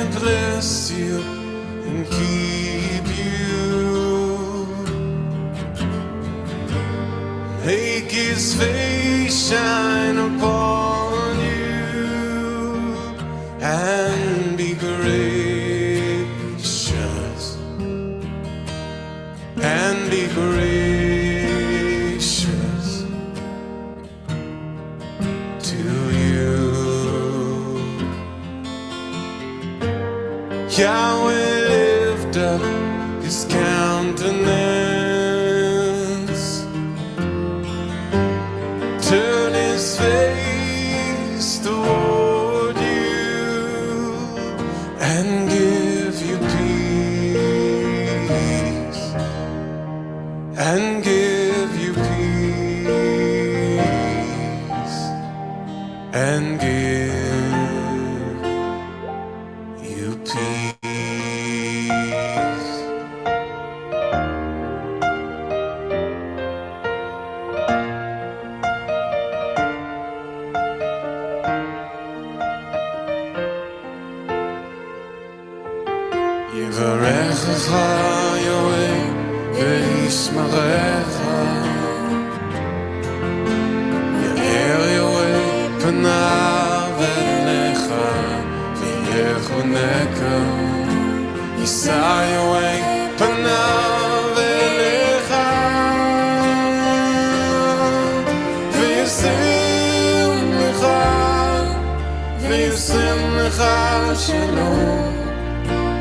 would bless you and keep you, make his face shine upon you, and be gracious, and be gracious to you. Yahweh lift up his countenance, turn his face toward you, and give you peace, and give you peace, and give you peace. Yivarechecha Yahweh v'yishmerecha, Ya'er Yahweh panav elecha v'yechuneka, Yisa Yahweh panav elecha v'yasem lecha shalom,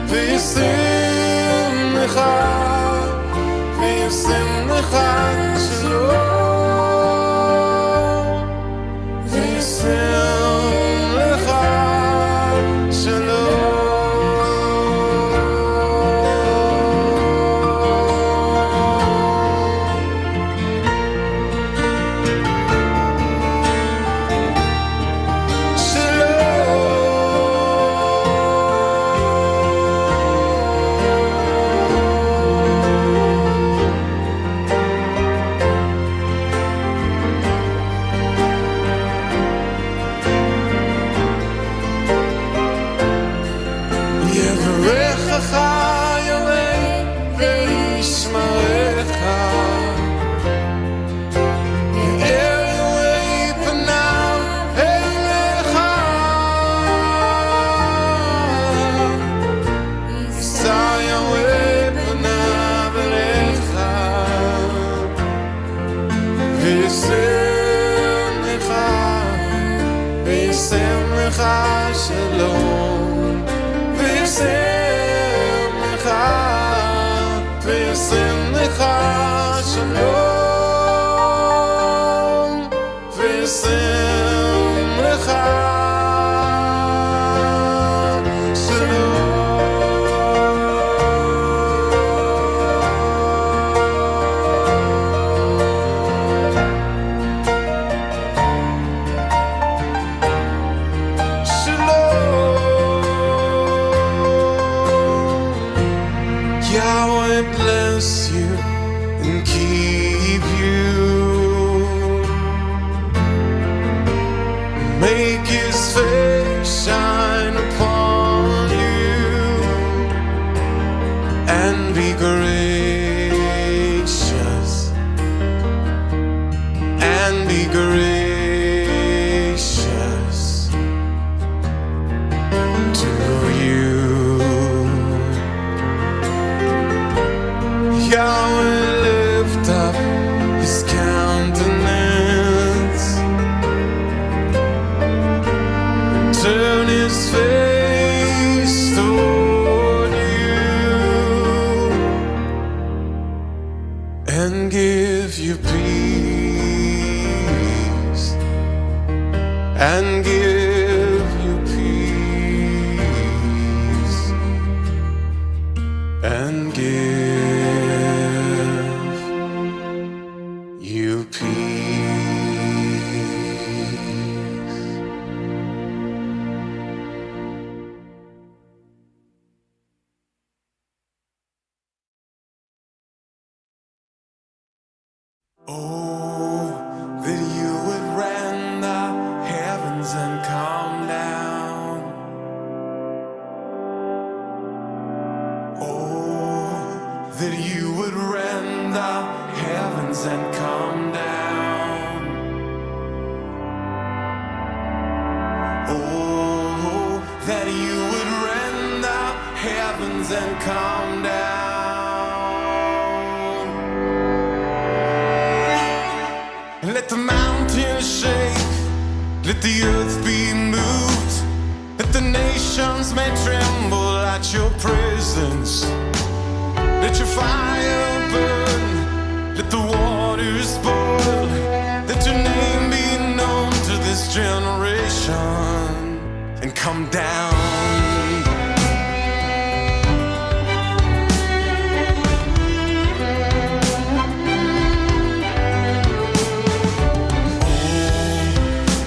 v'yasem lecha shalom, v'yasem lecha shalom. Shalom, v'yasem lecha shalom, v'yasem lecha Yahweh bless you and keep you, make his face shine upon you, and be gracious, and be gracious to you. Yahweh lift up his countenance, turn his face toward you, and give you peace, and give you peace, and give you peace. Oh, that you would rend the heavens and come down, that you would rend the heavens and come down. Oh, that you would rend the heavens and come down. And let the mountains shake, let the earth be moved, let the nations may tremble at your presence. Let your fire burn, let the waters boil, let your name be known to this generation, and come down.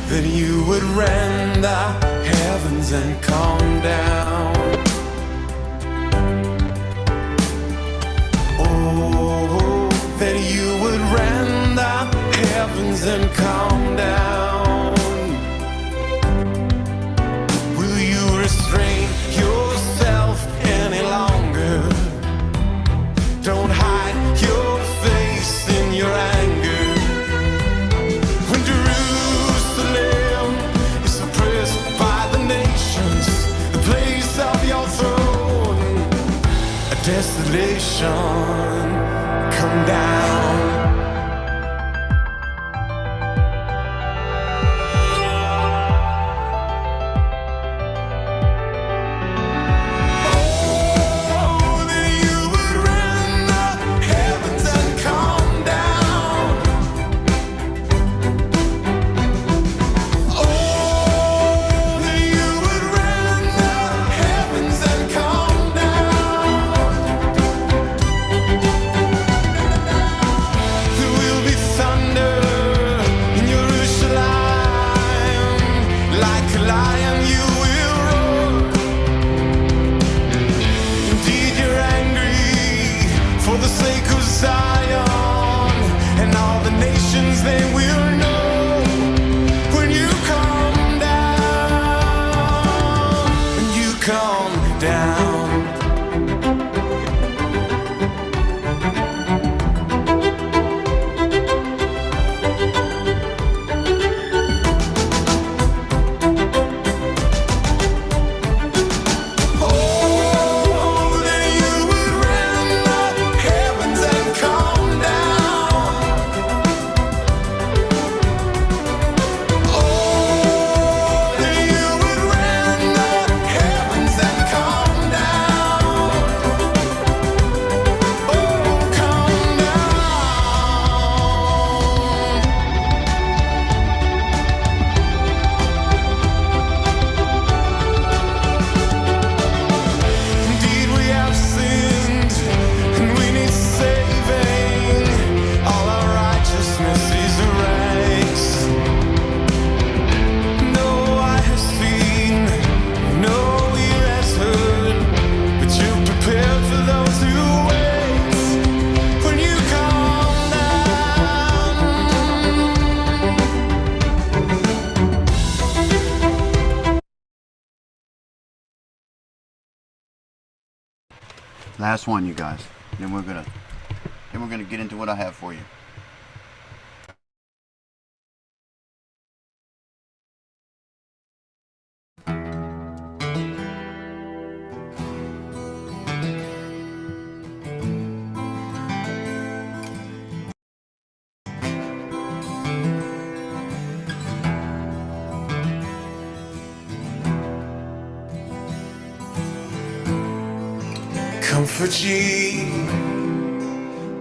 That you would rend the heavens and come down. Oh, that you would rend the heavens and come down. Will you restrain yourself any longer? Don't hide your face in your anger. When Jerusalem is suppressed by the nations, the place of your throne, a desolation, come down. Last one, you guys. Then we're gonna get into what I have for you.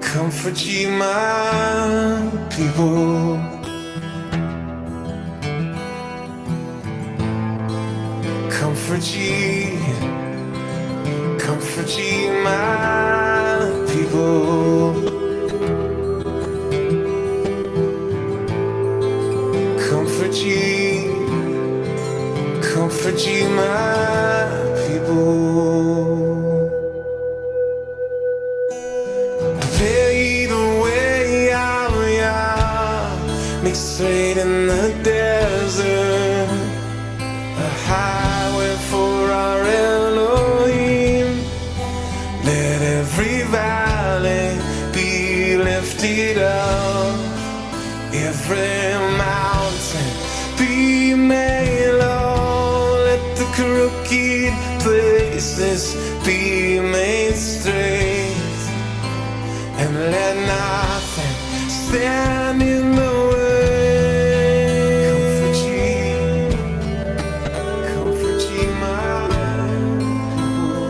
Comfort ye my people. Comfort ye my people. Comfort ye my people. Make straight in the desert a highway for our Elohim. Let every valley places be made straight, and let nothing stand in the way. Comfort ye, my people,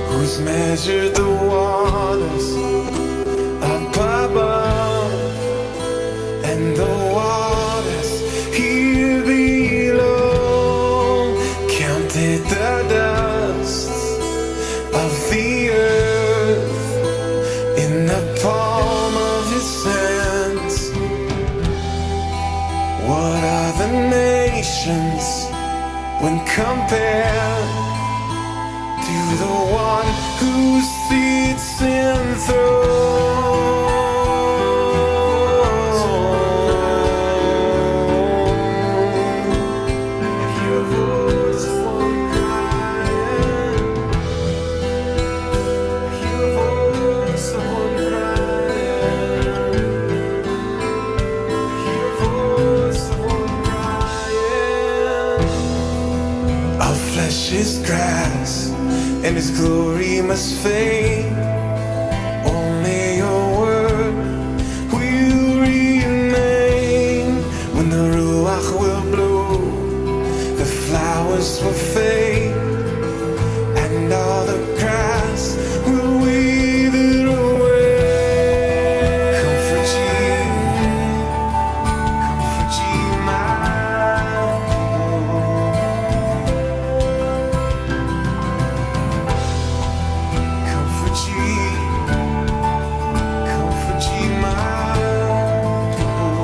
who's measured the waters up above and the waters here below, counted the dust of the earth in the palm of his hands. What are the nations when compared to the one who sits enthroned? Hear the voice of one crying. Hear the voice of one crying. Hear the voice of one crying. Our flesh is grass, and his glory must fade. Only your word will remain. When the ruach will blow, the flowers will fade, and all the grass will wither away. Comfort ye, my people. Comfort ye, my people.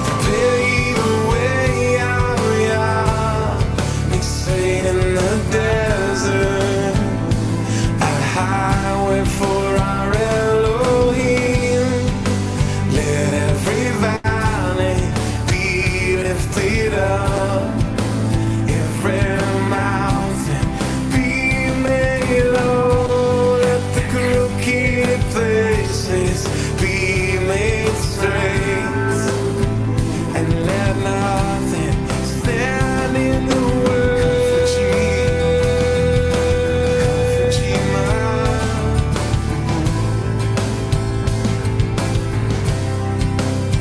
Prepare ye the way, make straight in the desert, a highway for our Elohim. Let every valley be lifted up, every mountain be made low. Let the crooked places be made straight, and let nothing stand in the way. Comfort ye, my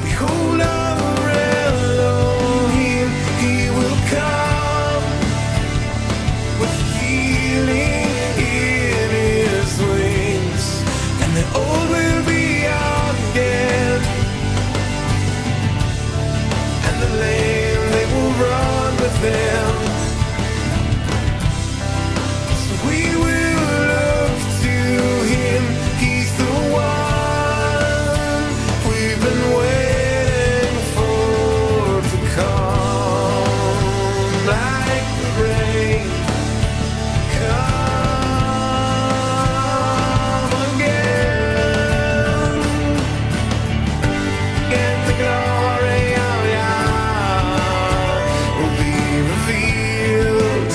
behold our Elohim, he will come with healing in his wings, and the old will be out again, and the lame they will run with them. So we will look to him, he's the one we've been waiting for to come like the rain. Come again, and the glory of Yah will be revealed,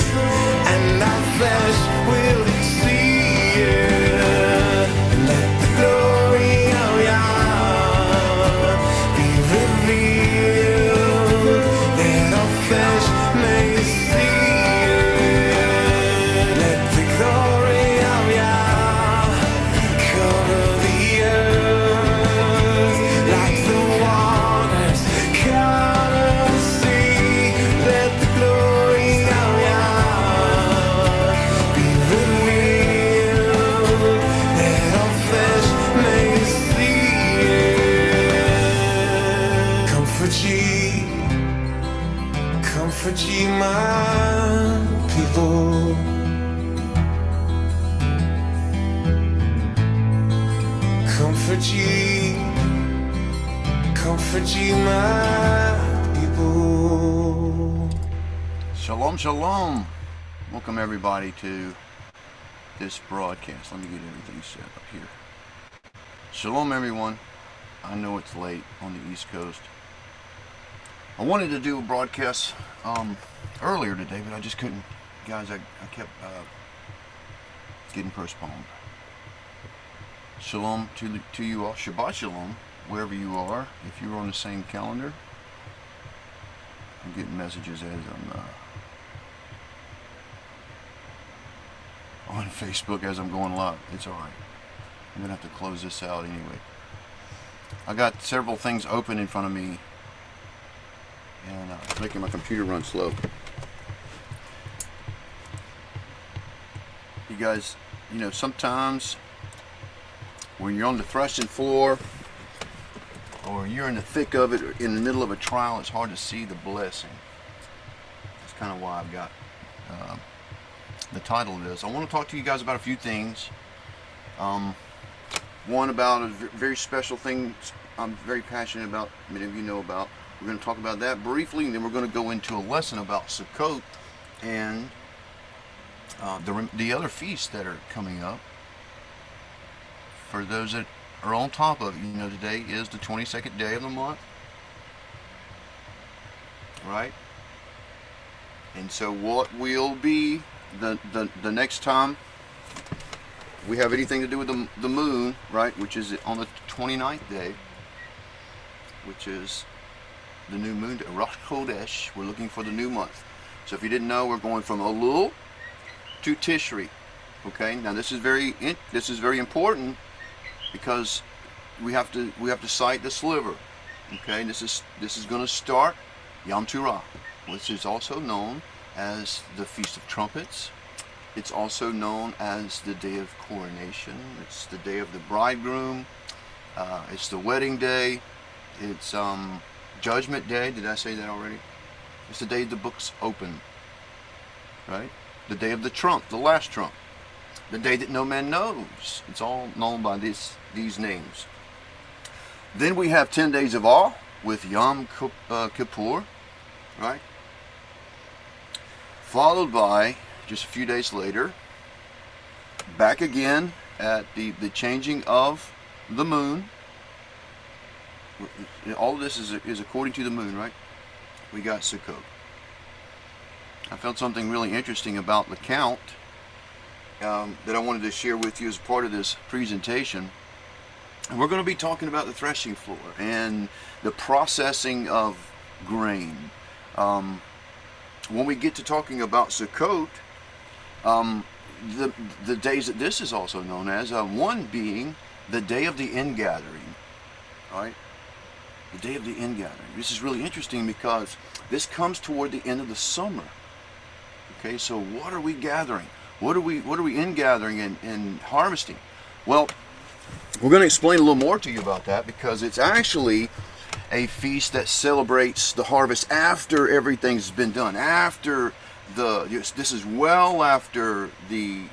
and our flesh will see it. And let the glory of Yah be revealed, that our flesh may see it. Let the glory of Yah cover the earth like the waters cover the sea. Let the glory of Yah be revealed, that our flesh may see it. Comfort ye, my people. Comfort ye, my people. Shalom, shalom. Welcome everybody to this broadcast. Let me get everything set up here. Shalom everyone. I know it's late on the East Coast. I wanted to do a broadcast earlier today, but I just couldn't. Guys, I kept getting postponed. Shalom to you all. Shabbat shalom. wherever you are, if you're on the same calendar. I'm getting messages as I'm on Facebook as I'm going live. It's alright. I'm going to have to close this out anyway. I got several things open in front of me, and it's making my computer run slow. You guys, you know, sometimes when you're on the threshing floor, or you're in the thick of it, or in the middle of a trial, it's hard to see the blessing. That's kind of why I've got the title of this. I want to talk to you guys about a few things. One about a very special thing I'm very passionate about, many of you know about. We're going to talk about that briefly, and then we're going to go into a lesson about Sukkot and the other feasts that are coming up. For those that are on top of it, you know, today is the 22nd day of the month, right? And so what will be the next time we have anything to do with the moon, right, which is on the 29th day, which is the new moon, Rosh Chodesh. We're looking for the new month. So if you didn't know, we're going from Elul to Tishri. Okay, now this is very important, because we have to cite the sliver. Okay, this is going to start Yom Teruah, which is also known as the Feast of Trumpets. It's also known as the Day of Coronation. It's the day of the bridegroom. It's the wedding day. It's Judgment Day. Did I say that already? It's the day the books open, right? The day of the trump, the last trump. The day that no man knows. It's all known by these names. Then we have 10 days of awe with Yom Kippur, right? Followed by, just a few days later, back again at the changing of the moon. All of this is according to the moon, right? We got Sukkot. I found something really interesting about the count that I wanted to share with you as part of this presentation. And we're going to be talking about the threshing floor and the processing of grain. When we get to talking about Sukkot, the days that this is also known as, one being the day of the ingathering, right? The day of the ingathering. This is really interesting because this comes toward the end of the summer. Okay, so what are we gathering? What are we ingathering and harvesting? Well, we're going to explain a little more to you about that, because it's actually a feast that celebrates the harvest after everything's been done. After this is well after the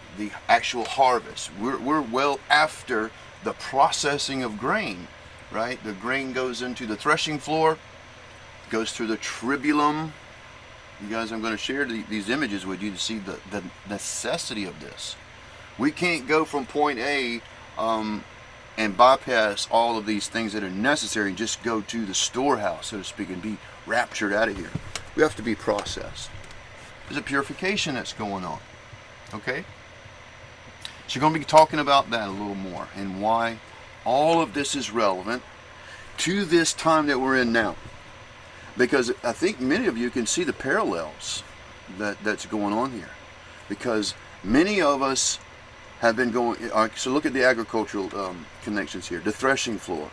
actual harvest. We're well after the processing of grain, right? The grain goes into the threshing floor, goes through the tribulum. You guys, I'm going to share these images with you to see the necessity of this. We can't go from point A and bypass all of these things that are necessary and just go to the storehouse, so to speak, and be raptured out of here. We have to be processed. There's a purification that's going on. Okay? So you're going to be talking about that a little more, and why all of this is relevant to this time that we're in now. Because I think many of you can see the parallels that's going on here. Because many of us have been going, so look at the agricultural connections here. The threshing floor.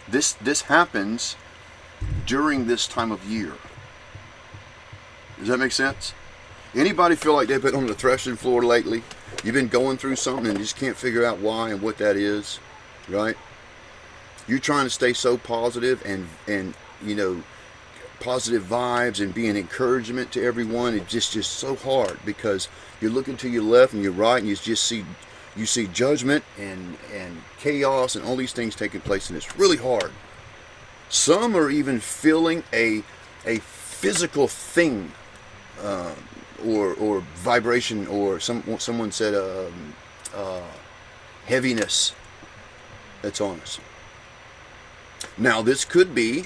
This happens during this time of year. Does that make sense? Anybody feel like they've been on the threshing floor lately? You've been going through something and just can't figure out why and what that is, right? You're trying to stay so positive and you know, positive vibes and be an encouragement to everyone. It's just so hard, because you're looking to your left and your right, and you see judgment and chaos and all these things taking place, and it's really hard. Some are even feeling a physical thing, or vibration, or someone said heaviness that's on us. Now this could be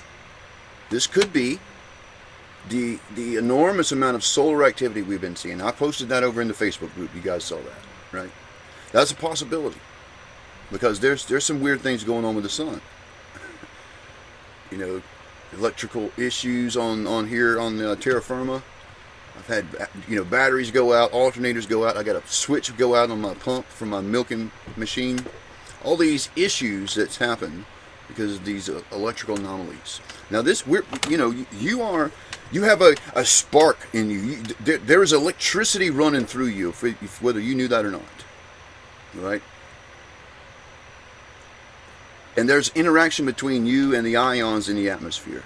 the enormous amount of solar activity we've been seeing. I posted that over in the Facebook group. You guys saw that, right? That's a possibility, because there's some weird things going on with the sun. you know, electrical issues on here on the terra firma. I've had, you know, batteries go out, alternators go out. I got a switch go out on my pump from my milking machine. All these issues that's happened because of these electrical anomalies. Now this, you know, you have a spark in you. There is electricity running through you, whether you knew that or not. Right? And there's interaction between you and the ions in the atmosphere.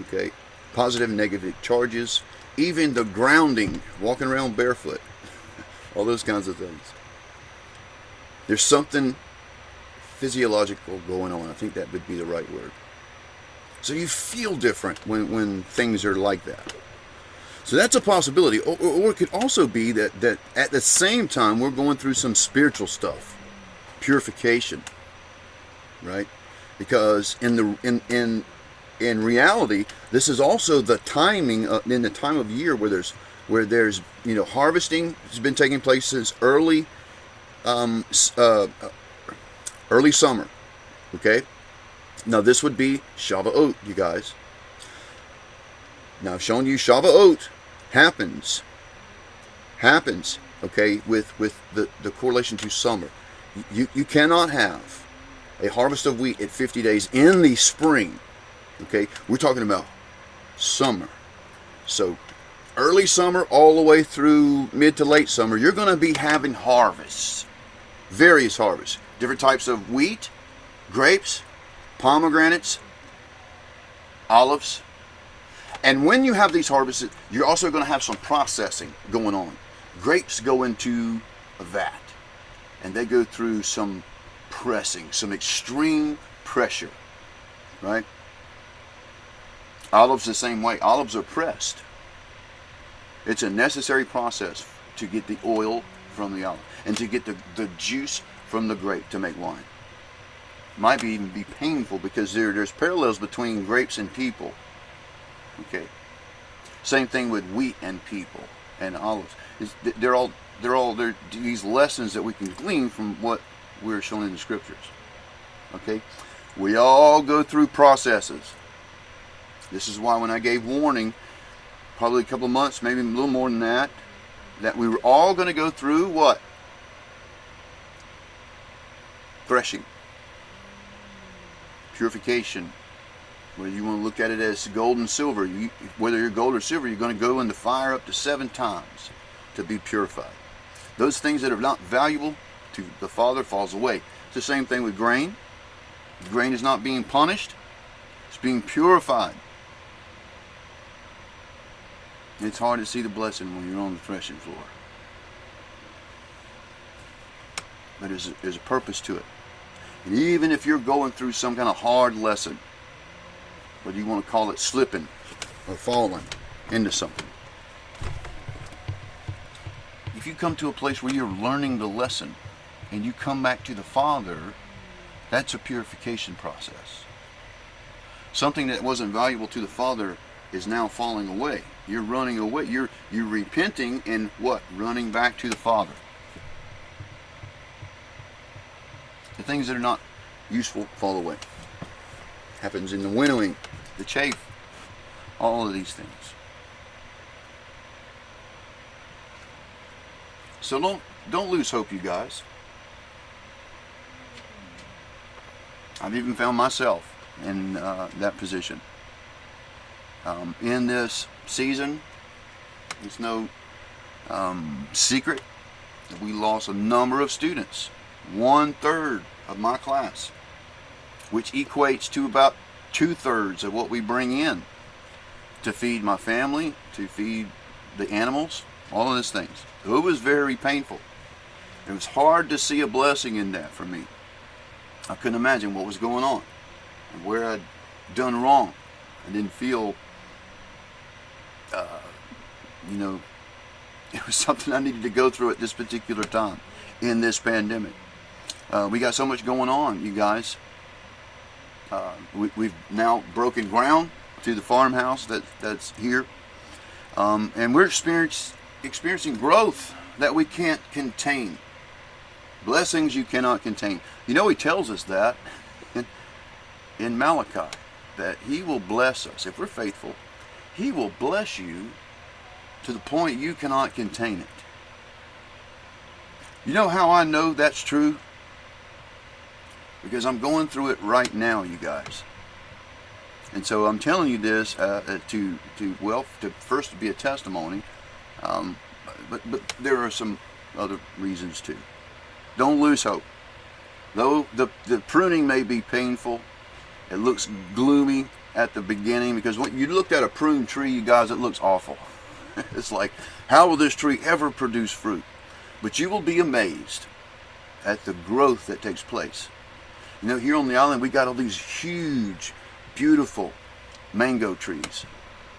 Okay? Positive and negative charges. Even the grounding, walking around barefoot. All those kinds of things. There's something physiological going on. I think that would be the right word. So you feel different when things are like that. So that's a possibility. Or it could also be that at the same time we're going through some spiritual stuff. Purification. Right? Because in reality, this is also the timing in the time of year where there's you know, harvesting has been taking place since early summer. Okay? Now this would be Shavuot, you guys. Now I've shown you Shavuot happens, okay, with the correlation to summer. You cannot have a harvest of wheat at 50 days in the spring. Okay, we're talking about summer. So early summer all the way through mid to late summer, you're going to be having harvests, various harvests, different types of wheat, grapes, pomegranates, olives. And when you have these harvests, you're also going to have some processing going on. Grapes go into a vat, and they go through some pressing, some extreme pressure, right? Olives the same way. Olives are pressed. It's a necessary process to get the oil from the olive and to get the juice from the grape to make wine. Might even be painful because there's parallels between grapes and people. Okay. Same thing with wheat and people and olives. They're these lessons that we can glean from what we're shown in the scriptures. Okay. We all go through processes. This is why when I gave warning, probably a couple of months, maybe a little more than that we were all going to go through what? Threshing. Purification. Whether you want to look at it as gold and silver, whether you're gold or silver, you're going to go in the fire up to 7 times to be purified. Those things that are not valuable to the Father falls away. It's the same thing with grain. The grain is not being punished. It's being purified. It's hard to see the blessing when you're on the threshing floor. But there's a purpose to it. And even if you're going through some kind of hard lesson, whether you want to call it slipping or falling into something, if you come to a place where you're learning the lesson and you come back to the Father, that's a purification process. Something that wasn't valuable to the Father is now falling away. You're running away. You're repenting and what? Running back to the Father. The things that are not useful fall away. Happens in the winnowing, the chaff, all of these things. So don't lose hope, you guys. I've even found myself in that position. In this season, it's no secret that we lost a number of students. 1/3 of my class, which equates to about 2/3 of what we bring in to feed my family, to feed the animals, all of these things. So it was very painful. It was hard to see a blessing in that for me. I couldn't imagine what was going on and where I'd done wrong. I didn't feel, it was something I needed to go through at this particular time in this pandemic. We got so much going on, you guys. We've now broken ground to the farmhouse that's here. And we're experiencing growth that we can't contain. Blessings you cannot contain. You know, he tells us that in Malachi. that He will bless us. If we're faithful, He will bless you to the point you cannot contain it. You know how I know that's true? Because I'm going through it right now, you guys. And so I'm telling you this to first be a testimony, but there are some other reasons too. Don't lose hope. Though the pruning may be painful, it looks gloomy at the beginning, because when you looked at a pruned tree, you guys, it looks awful. It's like, how will this tree ever produce fruit? But you will be amazed at the growth that takes place. You know, here on the island, we got all these huge, beautiful mango trees.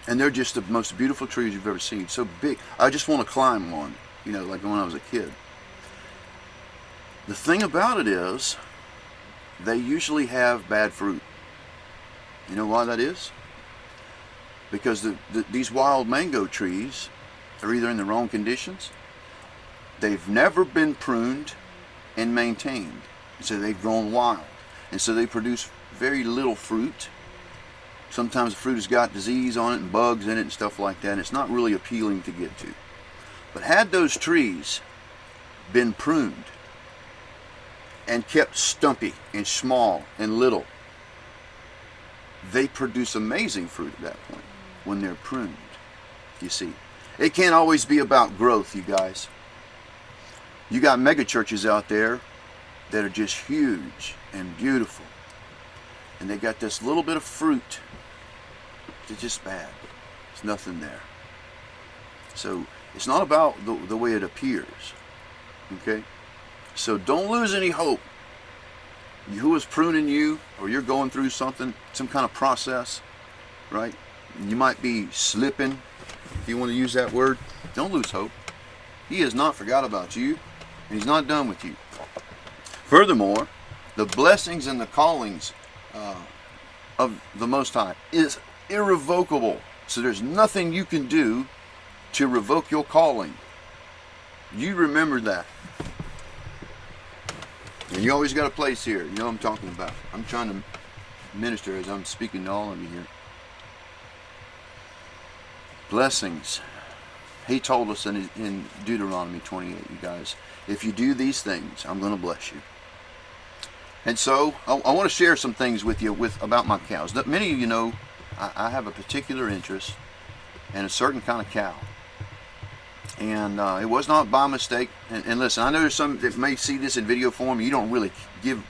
And they're just the most beautiful trees you've ever seen. So big. I just want to climb one, you know, like when I was a kid. The thing about it is, they usually have bad fruit. You know why that is? Because these wild mango trees are either in the wrong conditions, they've never been pruned and maintained, so they've grown wild, and so they produce very little fruit. Sometimes the fruit has got disease on it and bugs in it and stuff like that, and it's not really appealing to get to. But had those trees been pruned and kept stumpy and small and little, they produce amazing fruit at that point when they're pruned. You see, it can't always be about growth, you guys. You got mega churches out there that are just huge and beautiful, and they got this little bit of fruit. It's just bad. There's nothing there. So it's not about the way it appears. Okay? So don't lose any hope. Who is pruning you, or you're going through something, some kind of process, right? You might be slipping, if you want to use that word. Don't lose hope. He has not forgot about you, and He's not done with you. Furthermore, the blessings and the callings of the Most High is irrevocable. So there's nothing you can do to revoke your calling. You remember that. And you always got a place here. You know what I'm talking about. I'm trying to minister as I'm speaking to all of you here. Blessings. He told us in Deuteronomy 28, you guys, if you do these things, I'm going to bless you. And so I want to share some things with you about my cows. Many of you know I have a particular interest in a certain kind of cow. And it was not by mistake. And listen, I know there's some that may see this in video form. You don't really give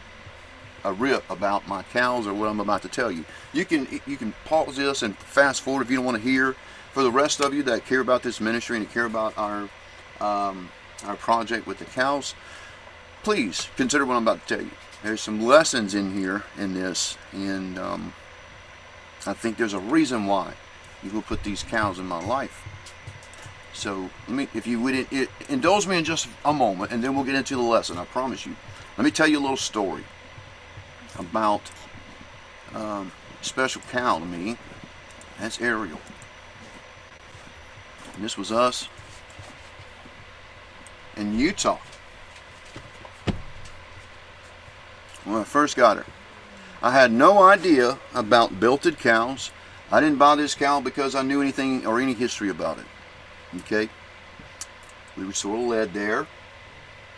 a rip about my cows or what I'm about to tell you. You can pause this and fast forward if you don't want to hear. For the rest of you that care about this ministry and care about our project with the cows, please consider what I'm about to tell you. There's some lessons in here in this, and I think there's a reason why you will put these cows in my life. So if you would indulge me in just a moment, and then we'll get into the lesson. I promise you. Let me tell you a little story about a special cow to me. That's Ariel. And this was us in Utah when I first got her. I had no idea about belted cows. I didn't buy this cow because I knew anything or any history about it. Okay, we were sort of led there,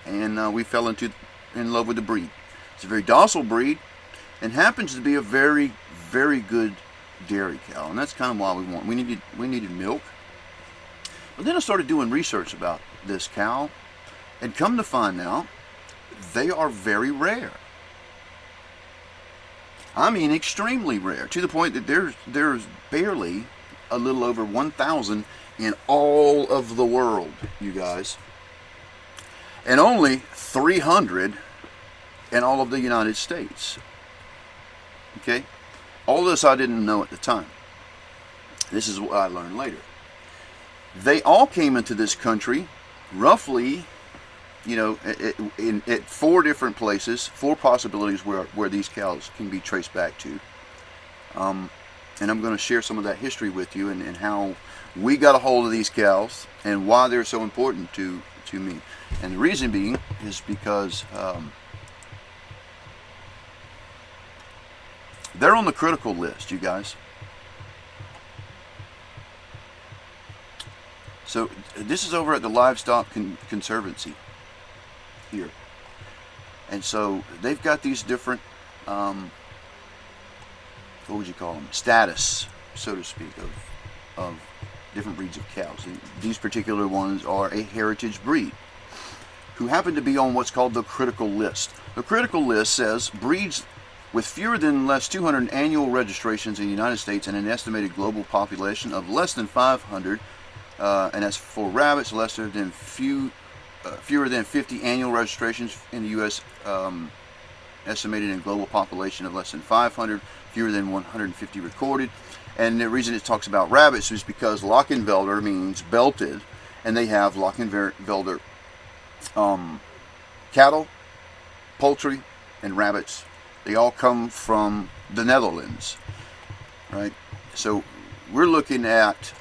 and we fell in love with the breed. It's a very docile breed, and happens to be a very, very good dairy cow, and that's kind of why we needed milk. But then I started doing research about this cow, and come to find out, they are very rare. I mean, extremely rare, to the point that there's barely a little over 1,000 in all of the world, you guys, and only 300 in all of the United States. Okay, all this I didn't know at the time. This is what I learned later. They all came into this country roughly, you know, at 4 different places, 4 possibilities where these cows can be traced back to. And I'm going to share some of that history with you, and how we got a hold of these cows and why they're so important to me. And the reason being is because They're on the critical list, you guys. So this is over at the Livestock Conservancy here. And so they've got these different, what would you call them? Status, so to speak, of different breeds of cows. And these particular ones are a heritage breed who happen to be on what's called the critical list. The critical list says breeds with fewer than less 200 annual registrations in the United States and an estimated global population of less than 500, and as for rabbits, fewer than 50 annual registrations in the U.S., estimated in global population of less than 500, fewer than 150 recorded. And the reason it talks about rabbits is because Lakenvelder means belted, and they have Lakenvelder cattle, poultry, and rabbits. They all come from the Netherlands, right? So we're looking at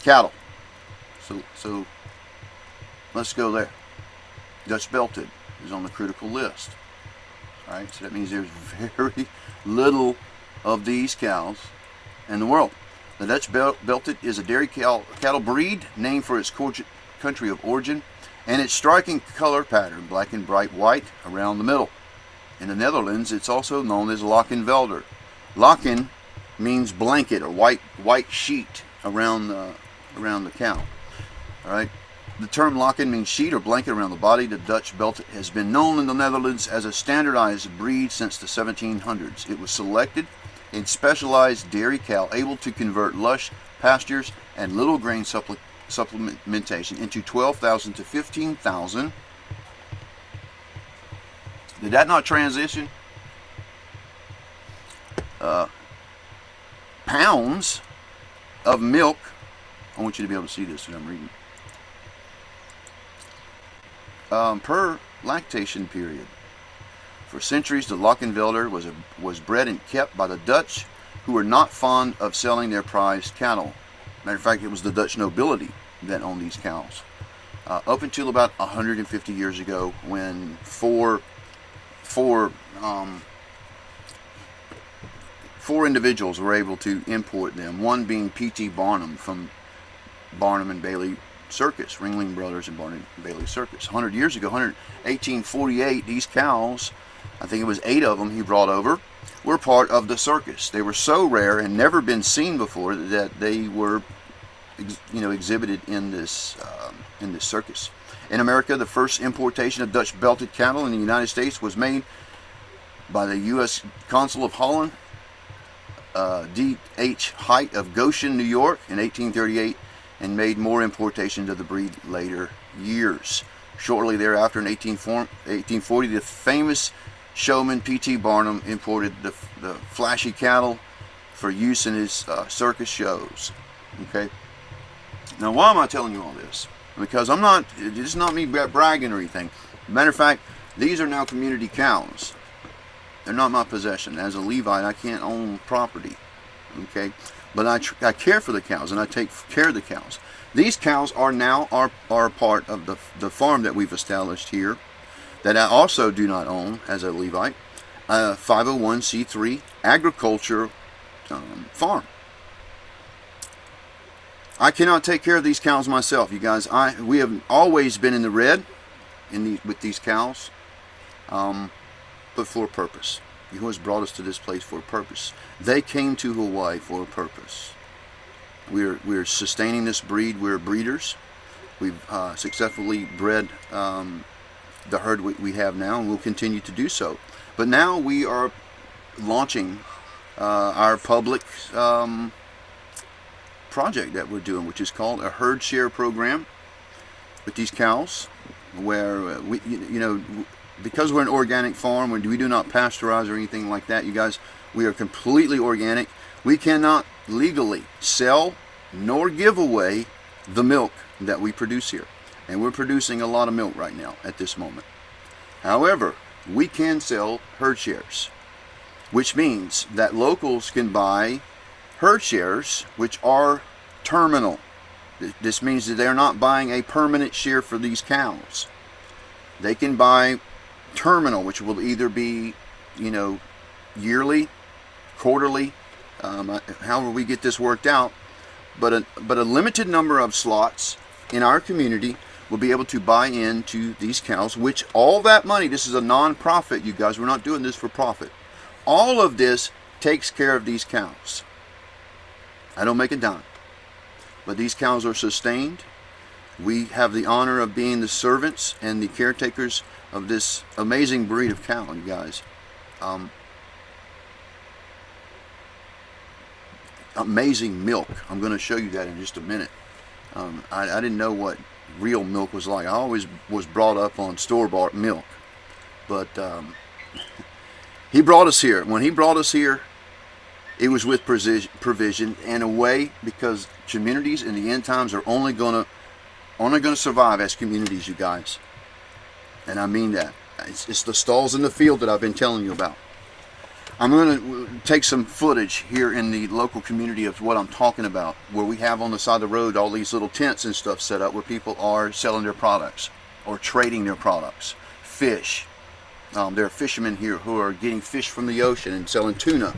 cattle. So let's go there. Dutch belted is on the critical list. All right, so that means there's very little of these cows in the world. The Dutch belted is a dairy cattle breed named for its country of origin and its striking color pattern, black and bright white around the middle. In the Netherlands, it's also known as Lakenvelder. Laken means blanket or white sheet around the cow. All right. The term Laken means sheet or blanket around the body. The Dutch belted has been known in the Netherlands as a standardized breed since the 1700s. It was selected in specialized dairy cow able to convert lush pastures and little grain supplementation into 12,000 to 15,000. Did that not transition? Pounds of milk. I want you to be able to see this when I'm reading. Per lactation period. For centuries, the Lakenvelder was bred and kept by the Dutch, who were not fond of selling their prized cattle. Matter of fact, it was the Dutch nobility that owned these cows. Up until about 150 years ago, when four individuals were able to import them. One being P.T. Barnum from Barnum and Bailey Circus, Ringling Brothers and Barnum and Bailey Circus. 100 years ago, 1848, these cows, I think it was 8 of them he brought over, were part of the circus. They were so rare and never been seen before that they were, exhibited in this circus. In America, the first importation of Dutch belted cattle in the United States was made by the U.S. Consul of Holland, D.H. Height of Goshen, New York, in 1838, and made more importations of the breed later years. Shortly thereafter, in 1840, the famous showman P.T. Barnum imported the flashy cattle for use in his circus shows. Okay. Now, why am I telling you all this? Because it's not me bragging or anything. Matter of fact, these are now community cows. They're not my possession. As a Levite, I can't own property. Okay. But I care for the cows, and I take care of the cows. These cows are now are part of the farm that we've established here, that I also do not own as a Levite, 501c3 agriculture farm. I cannot take care of these cows myself, you guys. We have always been in the red with these cows, but for a purpose. He has brought us to this place for a purpose. They came to Hawaii for a purpose. We're sustaining this breed. We're breeders. We've successfully bred the herd we have now, and we'll continue to do so. But now we are launching our public project that we're doing, which is called a herd share program with these cows, where because we're an organic farm, we do not pasteurize or anything like that, you guys. We are completely organic. We cannot legally sell nor give away the milk that we produce here. And we're producing a lot of milk right now at this moment. However, we can sell herd shares, which means that locals can buy herd shares which are terminal. This means that they're not buying a permanent share for these cows. They can buy terminal, which will either be, yearly quarterly, however we get this worked out. But a limited number of slots in our community will be able to buy into these cows, which all that money, this is a non-profit, you guys, we're not doing this for profit. All of this takes care of these cows. I don't make a dime. But these cows are sustained. We have the honor of being the servants and the caretakers of this amazing breed of cow, you guys. Amazing milk. I'm going to show you that in just a minute. I didn't know what real milk was like. I always was brought up on store-bought milk. But he brought us here. When he brought us here, it was with provision and a way, because communities in the end times are only gonna survive as communities, you guys. And I mean that. It's the stalls in the field that I've been telling you about. I'm going to take some footage here in the local community of what I'm talking about, where we have on the side of the road all these little tents and stuff set up where people are selling their products or trading their products. Fish. There are fishermen here who are getting fish from the ocean and selling tuna.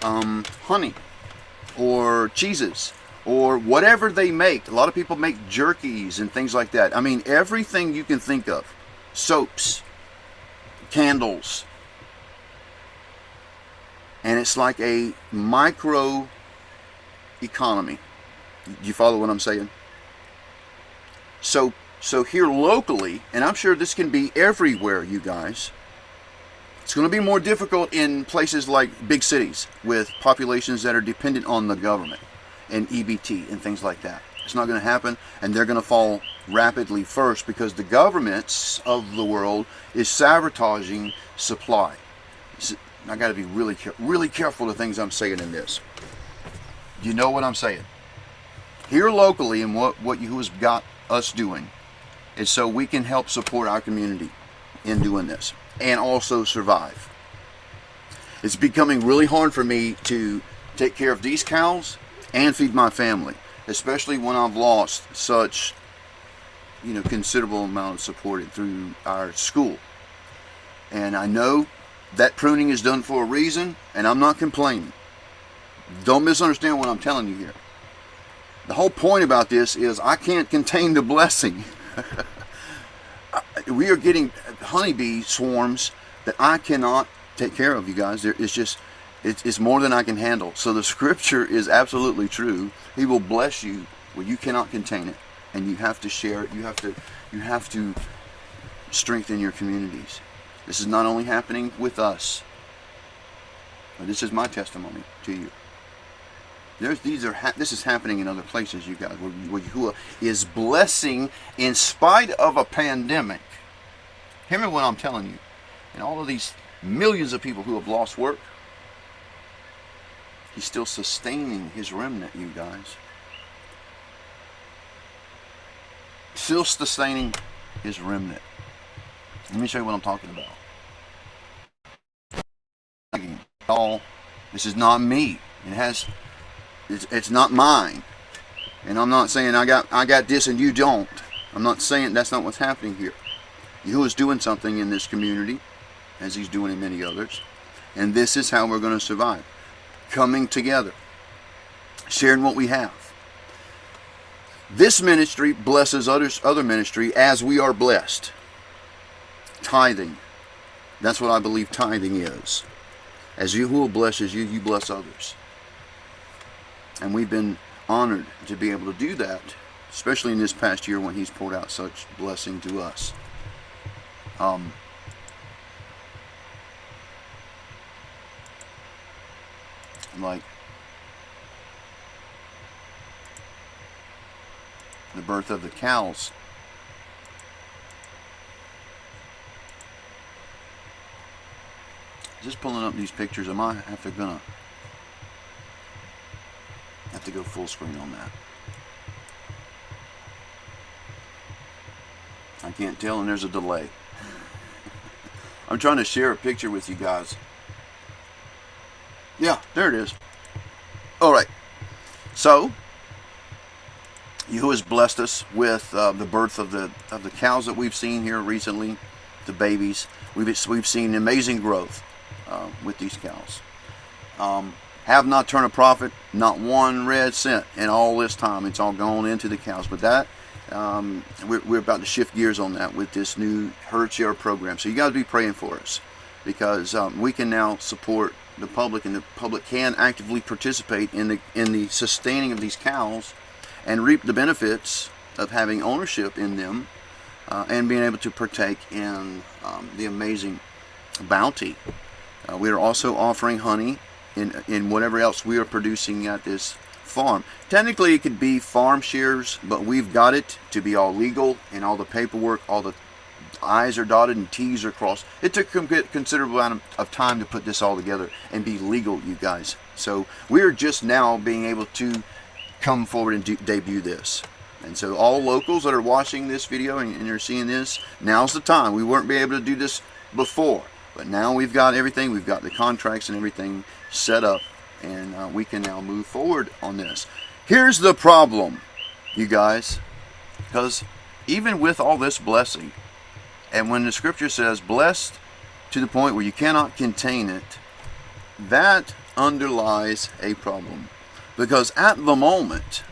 Honey or cheeses or whatever they make. A lot of people make jerkies and things like that. I mean, everything you can think of. Soaps, candles. And it's like a micro economy. Do you follow what I'm saying? So here locally, and I'm sure this can be everywhere, you guys. It's going to be more difficult in places like big cities with populations that are dependent on the government and EBT and things like that. It's not going to happen, and they're going to fall rapidly first because the governments of the world is sabotaging supply. I got to be really careful of things I'm saying in this. You know what I'm saying? Here locally, and what you has got us doing is so we can help support our community in doing this and also survive. It's becoming really hard for me to take care of these cows and feed my family, especially when I've lost such, considerable amount of support through our school. And I know that pruning is done for a reason, and I'm not complaining. Don't misunderstand what I'm telling you here. The whole point about this is I can't contain the blessing. We are getting honeybee swarms that I cannot take care of, you guys. It's more than I can handle. So the scripture is absolutely true. He will bless you where you cannot contain it, and you have to share it. You have to strengthen your communities. This is not only happening with us, but this is my testimony to you. This is happening in other places, you guys, where Yahuwah is blessing in spite of a pandemic. Hear me what I'm telling you. And all of these millions of people who have lost work, He's still sustaining His remnant, you guys. Still sustaining His remnant. Let me show you what I'm talking about. This is not me. It's not mine. And I'm not saying I got this and you don't. I'm not saying that's not what's happening here. Yahuwah is doing something in this community, as He's doing in many others. And this is how we're going to survive. Coming together. Sharing what we have. This ministry blesses other ministry as we are blessed. Tithing. That's what I believe tithing is. As Yahuwah blesses you, you bless others. And we've been honored to be able to do that, especially in this past year when He's poured out such blessing to us. Like the birth of the cows. Just pulling up these pictures, I might have to go full screen on that. I can't tell, and there's a delay. I'm trying to share a picture with you guys. Yeah, there it is. All right. So, Yahuwah has blessed us with the birth of the cows that we've seen here recently, the babies. We've seen amazing growth with these cows. Have not turned a profit, not one red cent in all this time. It's all gone into the cows. But that, we're about to shift gears on that with this new herd share program. So you guys be praying for us, because we can now support the public, and the public can actively participate in the sustaining of these cows and reap the benefits of having ownership in them, and being able to partake in the amazing bounty. We are also offering honey in whatever else we are producing at this farm. Technically it could be farm shares, but we've got it to be all legal, and all the paperwork, all the I's are dotted and T's are crossed. It took a considerable amount of time to put this all together and be legal, you guys. So we're just now being able to come forward and debut this. And so all locals that are watching this video and are seeing this, now's the time. We weren't be able to do this before, but now we've got everything. We've got the contracts and everything set up, and we can now move forward on this. Here's the problem, you guys, because even with all this blessing, and when the scripture says blessed to the point where you cannot contain it, that underlies a problem. Because at the moment,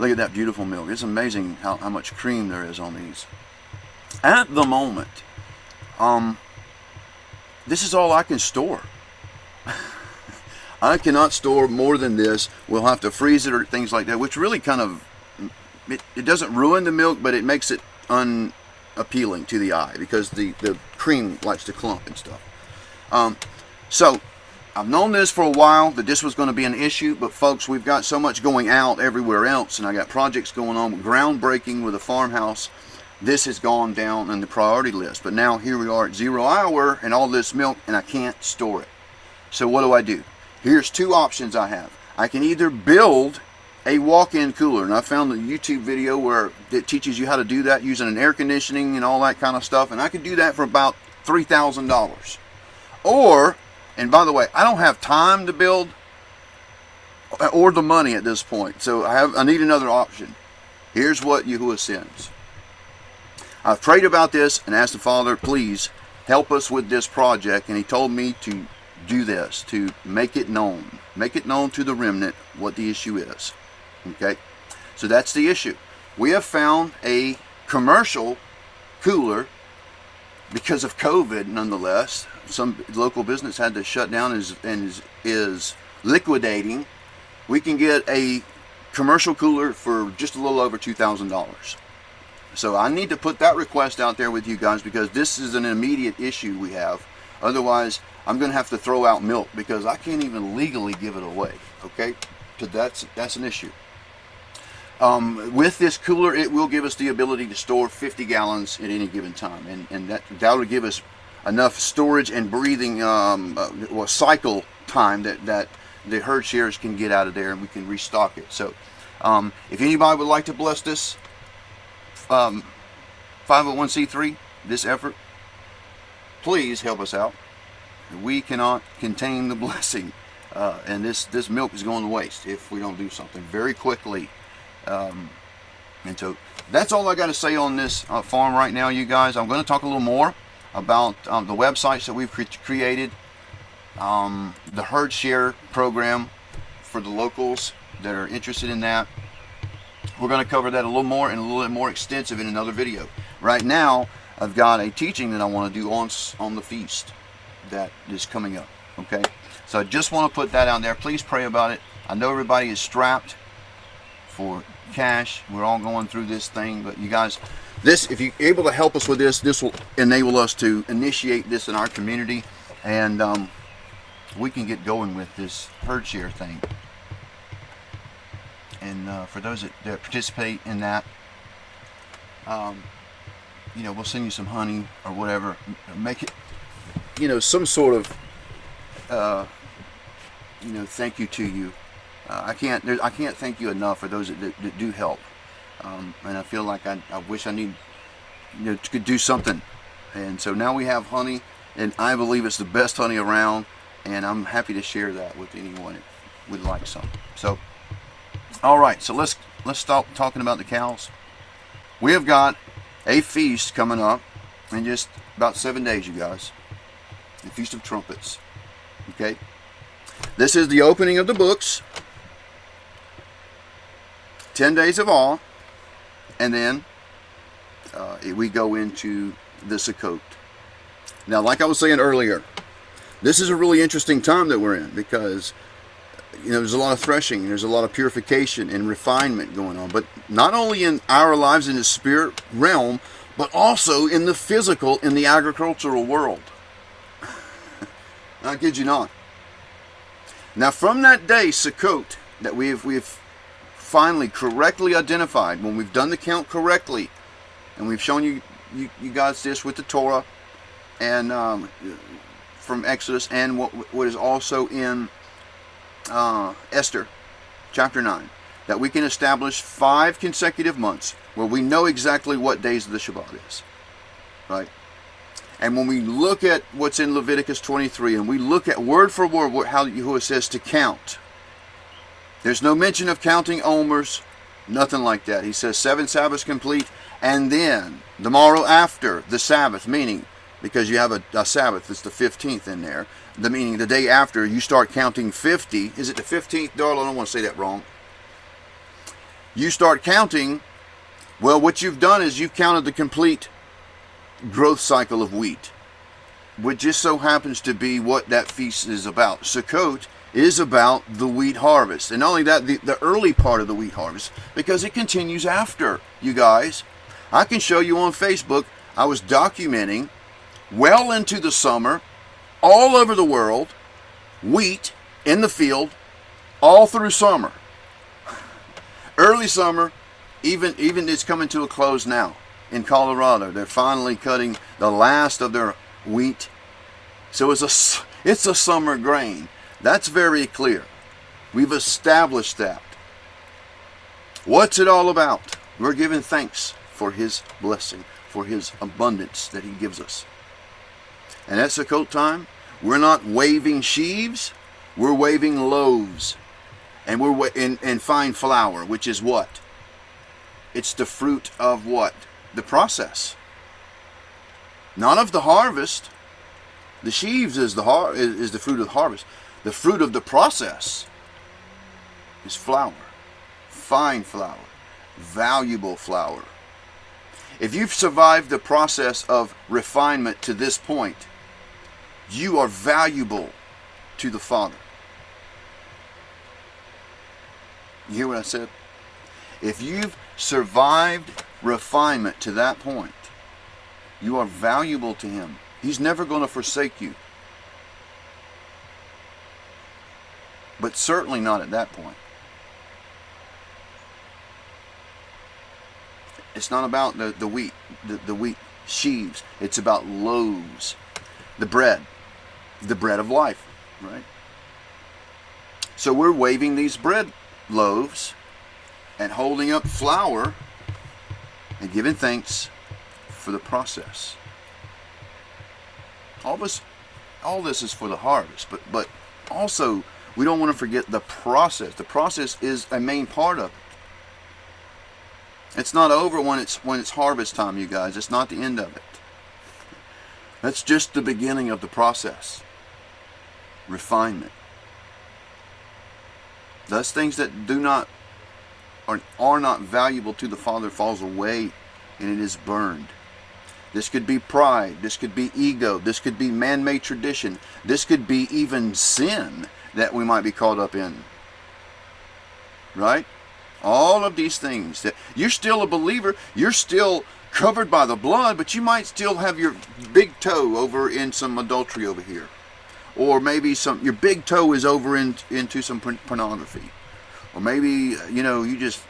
look at that beautiful milk. It's amazing how much cream there is on these. At the moment, this is all I can store. I cannot store more than this. We'll have to freeze it or things like that, which really kind of, it doesn't ruin the milk, but it makes it unappealing to the eye, because the cream likes to clump and stuff. So I've known this for a while, that this was going to be an issue, but folks, we've got so much going out everywhere else, and I got projects going on, groundbreaking with a farmhouse. This has gone down on the priority list, but now here we are at 0 hour and all this milk, and I can't store it. So what do? Here's two options I have. I can either build a walk-in cooler, and I found a YouTube video where it teaches you how to do that using an air conditioning and all that kind of stuff, and I could do that for about $3,000. Or, and by the way, I don't have time to build or the money at this point, so I need another option. Here's what Yahuwah sends. I've prayed about this and asked the Father, please help us with this project, and he told me to do this, to make it known to the remnant what the issue is. Okay, so that's the issue. We have found a commercial cooler because of COVID. Nonetheless, some local business had to shut down and is liquidating. We can get a commercial cooler for just a little over $2,000. So I need to put that request out there with you guys, because this is an immediate issue we have. Otherwise, I'm going to have to throw out milk, because I can't even legally give it away. Okay, so that's an issue. With this cooler, it will give us the ability to store 50 gallons at any given time, and that will give us enough storage and breathing cycle time that the herd shares can get out of there, and we can restock it. So if anybody would like to bless this 501c3, this effort, please help us out. We cannot contain the blessing, and this milk is going to waste if we don't do something very quickly. And so that's all I got to say on this farm right now, you guys. I'm going to talk a little more about the websites that we've created, the herd share program for the locals that are interested in that. We're going to cover that a little more and a little bit more extensive in another video. Right now, I've got a teaching that I want to do on the feast that is coming up. Okay, so I just want to put that out there. Please pray about it. I know everybody is strapped for cash. We're all going through this thing, but you guys, if you're able to help us with this will enable us to initiate this in our community, and we can get going with this herd share thing. And for those that participate in that, we'll send you some honey or whatever. Make it, some sort of, thank you to you. I can't thank you enough for those that do help. And I feel like I wish I could do something. And so now we have honey, and I believe it's the best honey around, and I'm happy to share that with anyone that would like some. So, all right, so let's stop talking about the cows. We have got a feast coming up in just about 7 days, you guys. The Feast of Trumpets. Okay, This is the opening of the books, 10 days of awe, and then we go into the Sukkot. Now, like I was saying earlier, this is a really interesting time that we're in because, there's a lot of threshing, there's a lot of purification and refinement going on, but not only in our lives in the spirit realm, but also in the physical, in the agricultural world. I kid you not. Now, from that day, Sukkot, that we've finally correctly identified, when we've done the count correctly, and we've shown you guys this with the Torah, and from Exodus, and what is also in Esther, chapter 9, that we can establish 5 consecutive months where we know exactly what days of the Shabbat is, right? And when we look at what's in Leviticus 23, and we look at word for word how Yahuwah says to count, there's no mention of counting omers, nothing like that. He says 7 Sabbaths complete, and then the morrow after the Sabbath, meaning, because you have a Sabbath, it's the 15th in there, meaning the day after, you start counting 50. Is it the 15th, darling? I don't want to say that wrong. You start counting, well, what you've done is you've counted the complete growth cycle of wheat, which just so happens to be what that feast is about. Sukkot is about the wheat harvest, and not only that, the early part of the wheat harvest, because it continues after, you guys. I can show you on Facebook, I was documenting well into the summer, all over the world, wheat in the field, all through summer. Early summer, even it's coming to a close now. In Colorado, they're finally cutting the last of their wheat. So it's a summer grain. That's very clear. We've established that. What's it all about? We're giving thanks for His blessing, for His abundance that He gives us. And at Sukkot time, we're not waving sheaves, we're waving loaves. And we're in fine flour, which is what? It's the fruit of what? The process, not of the harvest. The sheaves is the fruit of the harvest. The fruit of the process is flour, fine flour, valuable flour. If you've survived the process of refinement to this point, you are valuable to the Father. You hear what I said? If you've survived refinement to that point, you are valuable to Him. He's never going to forsake you. But certainly not at that point. It's not about the wheat, the wheat sheaves. It's about loaves, the bread of life, right? So we're waving these bread loaves and holding up flour and giving thanks for the process. All this is for the harvest, but also we don't want to forget the process. The process is a main part of it. It's not over when it's harvest time, you guys. It's not the end of it. That's just the beginning of the process. Refinement. Those things that are not valuable to the Father falls away, and it is burned. This could be pride. This could be ego. This could be man-made tradition. This could be even sin that we might be caught up in. Right? All of these things. That you're still a believer. You're still covered by the blood, but you might still have your big toe over in some adultery over here. Or maybe your big toe is over into some pornography. Or maybe, you just,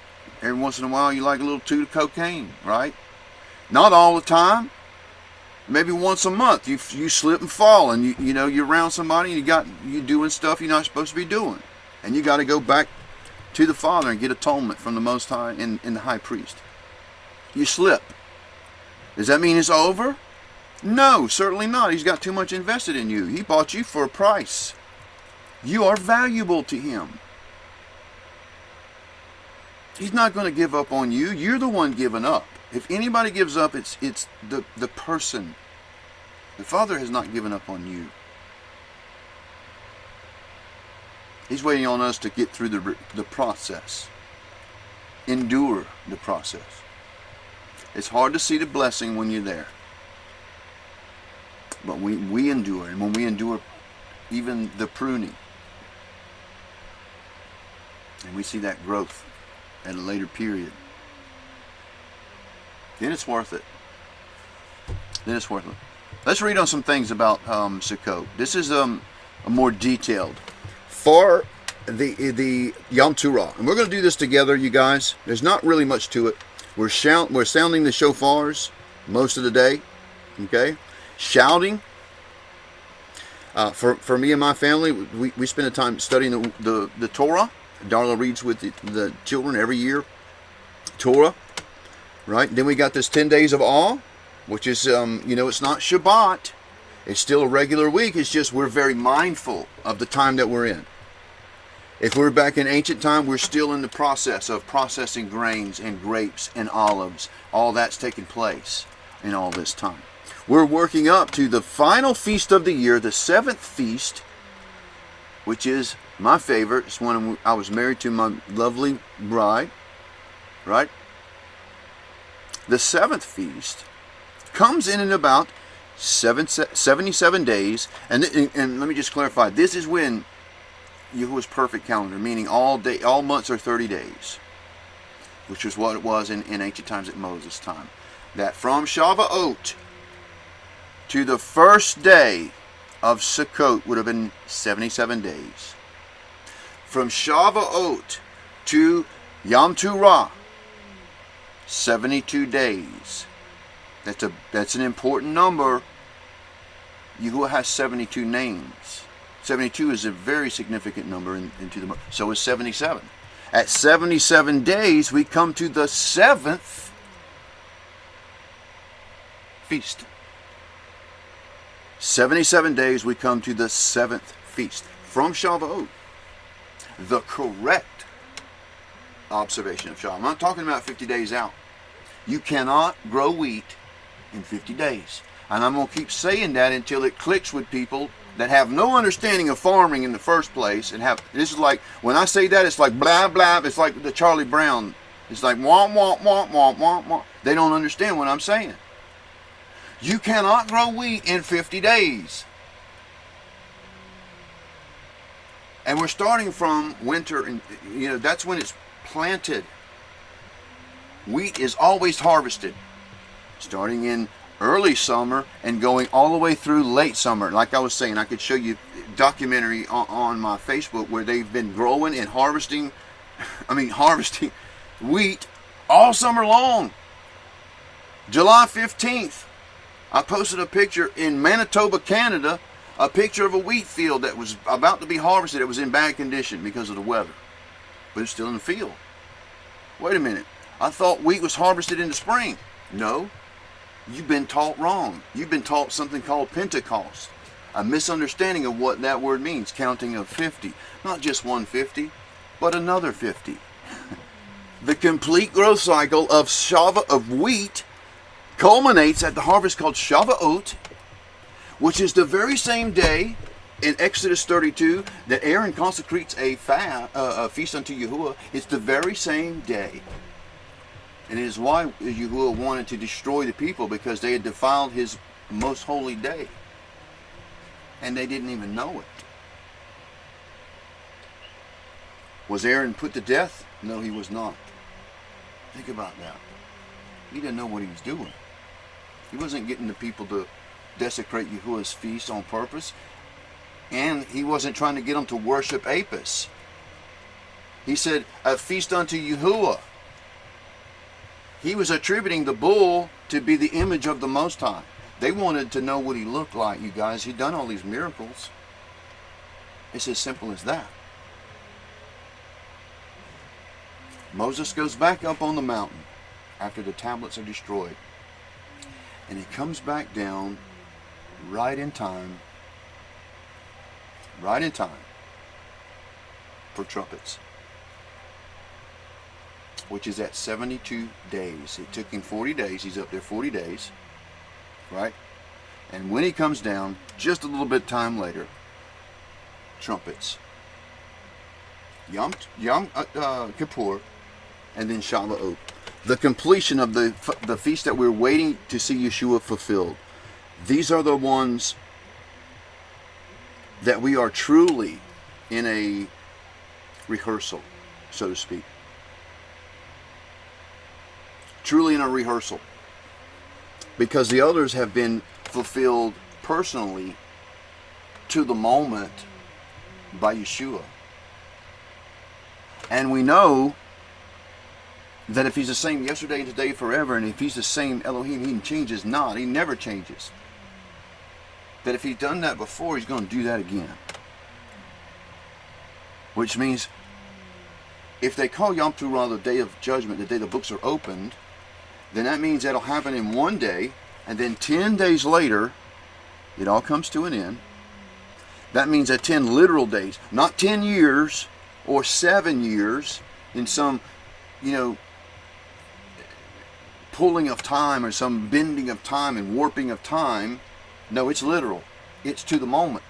every once in a while, you like a little toot of cocaine, right? Not all the time. Maybe once a month, you slip and fall, and you're around somebody, and you doing stuff you're not supposed to be doing. And you got to go back to the Father and get atonement from the Most High and the High Priest. You slip. Does that mean it's over? No, certainly not. He's got too much invested in you. He bought you for a price. You are valuable to Him. He's not going to give up on you. You're the one giving up. If anybody gives up, it's the person. The Father has not given up on you. He's waiting on us to get through the process. Endure the process. It's hard to see the blessing when you're there. But we endure. And when we endure even the pruning, and we see that growth at a later period, then it's worth it. Then it's worth it. Let's read on some things about Sukkot. This is a more detailed for the Yom Teruah, and we're going to do this together, you guys. There's not really much to it. We're sounding the shofars most of the day, okay? Shouting. For me and my family, we spend a time studying the Torah. Darla reads with the children every year, Torah, right? Then we got this 10 days of awe, which is, it's not Shabbat. It's still a regular week. It's just we're very mindful of the time that we're in. If we're back in ancient time, we're still in the process of processing grains and grapes and olives. All that's taking place in all this time. We're working up to the final feast of the year, the 7th feast, which is my favorite. It's when I was married to my lovely bride, right? The 7th feast comes in about 77 days. And let me just clarify, this is when Yahuwah's perfect calendar, meaning all months are 30 days, which is what it was in ancient times at Moses' time. That from Shavuot to the first day of Sukkot would have been 77 days. From Shavuot to Yom Teruah, 72 days. That's an important number. Yahuwah has 72 names. 72 is a very significant number into the month. So is 77. At 77 days, we come to the 7th feast. 77 days, we come to the 7th feast. From Shavuot, the correct observation of Shavuot. I'm not talking about 50 days out. You cannot grow wheat in 50 days. And I'm going to keep saying that until it clicks with people that have no understanding of farming in the first place. This is like, when I say that, it's like blah, blah. It's like the Charlie Brown. It's like womp, womp, womp, womp, womp, womp. They don't understand what I'm saying. You cannot grow wheat in 50 days. And we're starting from winter, and that's when it's planted. Wheat is always harvested, starting in early summer and going all the way through late summer. Like I was saying, I could show you a documentary on my Facebook where they've been growing and harvesting wheat all summer long. July 15th, I posted a picture in Manitoba, Canada, a picture of a wheat field that was about to be harvested. It was in bad condition because of the weather, but it's still in the field. Wait a minute. I thought wheat was harvested in the spring. No. You've been taught wrong. You've been taught something called Pentecost. A misunderstanding of what that word means, counting of 50. Not just 150, but another 50. The complete growth cycle of wheat culminates at the harvest called Shavuot, which is the very same day in Exodus 32 that Aaron consecrates a feast unto Yahuwah. It's the very same day. And it is why Yahuwah wanted to destroy the people, because they had defiled his most holy day. And they didn't even know it. Was Aaron put to death? No, he was not. Think about that. He didn't know what he was doing. He wasn't getting the people to desecrate Yahuwah's feast on purpose. And he wasn't trying to get them to worship Apis. He said, a feast unto Yahuwah. He was attributing the bull to be the image of the Most High. They wanted to know what he looked like, you guys. He'd done all these miracles. It's as simple as that. Moses goes back up on the mountain after the tablets are destroyed. And he comes back down right in time for trumpets, which is at 72 days. It took him 40 days. He's up there 40 days, right? And when he comes down, just a little bit time later, trumpets. Yom Kippur, and then Shavuot. The completion of the feast that we're waiting to see Yeshua fulfilled. These are the ones that we are truly in a rehearsal, so to speak. Truly in a rehearsal. Because the others have been fulfilled personally to the moment by Yeshua. And we know that if he's the same yesterday, today, forever, and if he's the same Elohim, he changes not. He never changes. That if he's done that before, he's going to do that again. Which means, if they call Yom Teruah the day of judgment, the day the books are opened, then that means that'll happen in one day, and then 10 days later, it all comes to an end. That means that 10 literal days, not 10 years or 7 years in some, pulling of time or some bending of time and warping of time. No, it's literal. It's to the moment.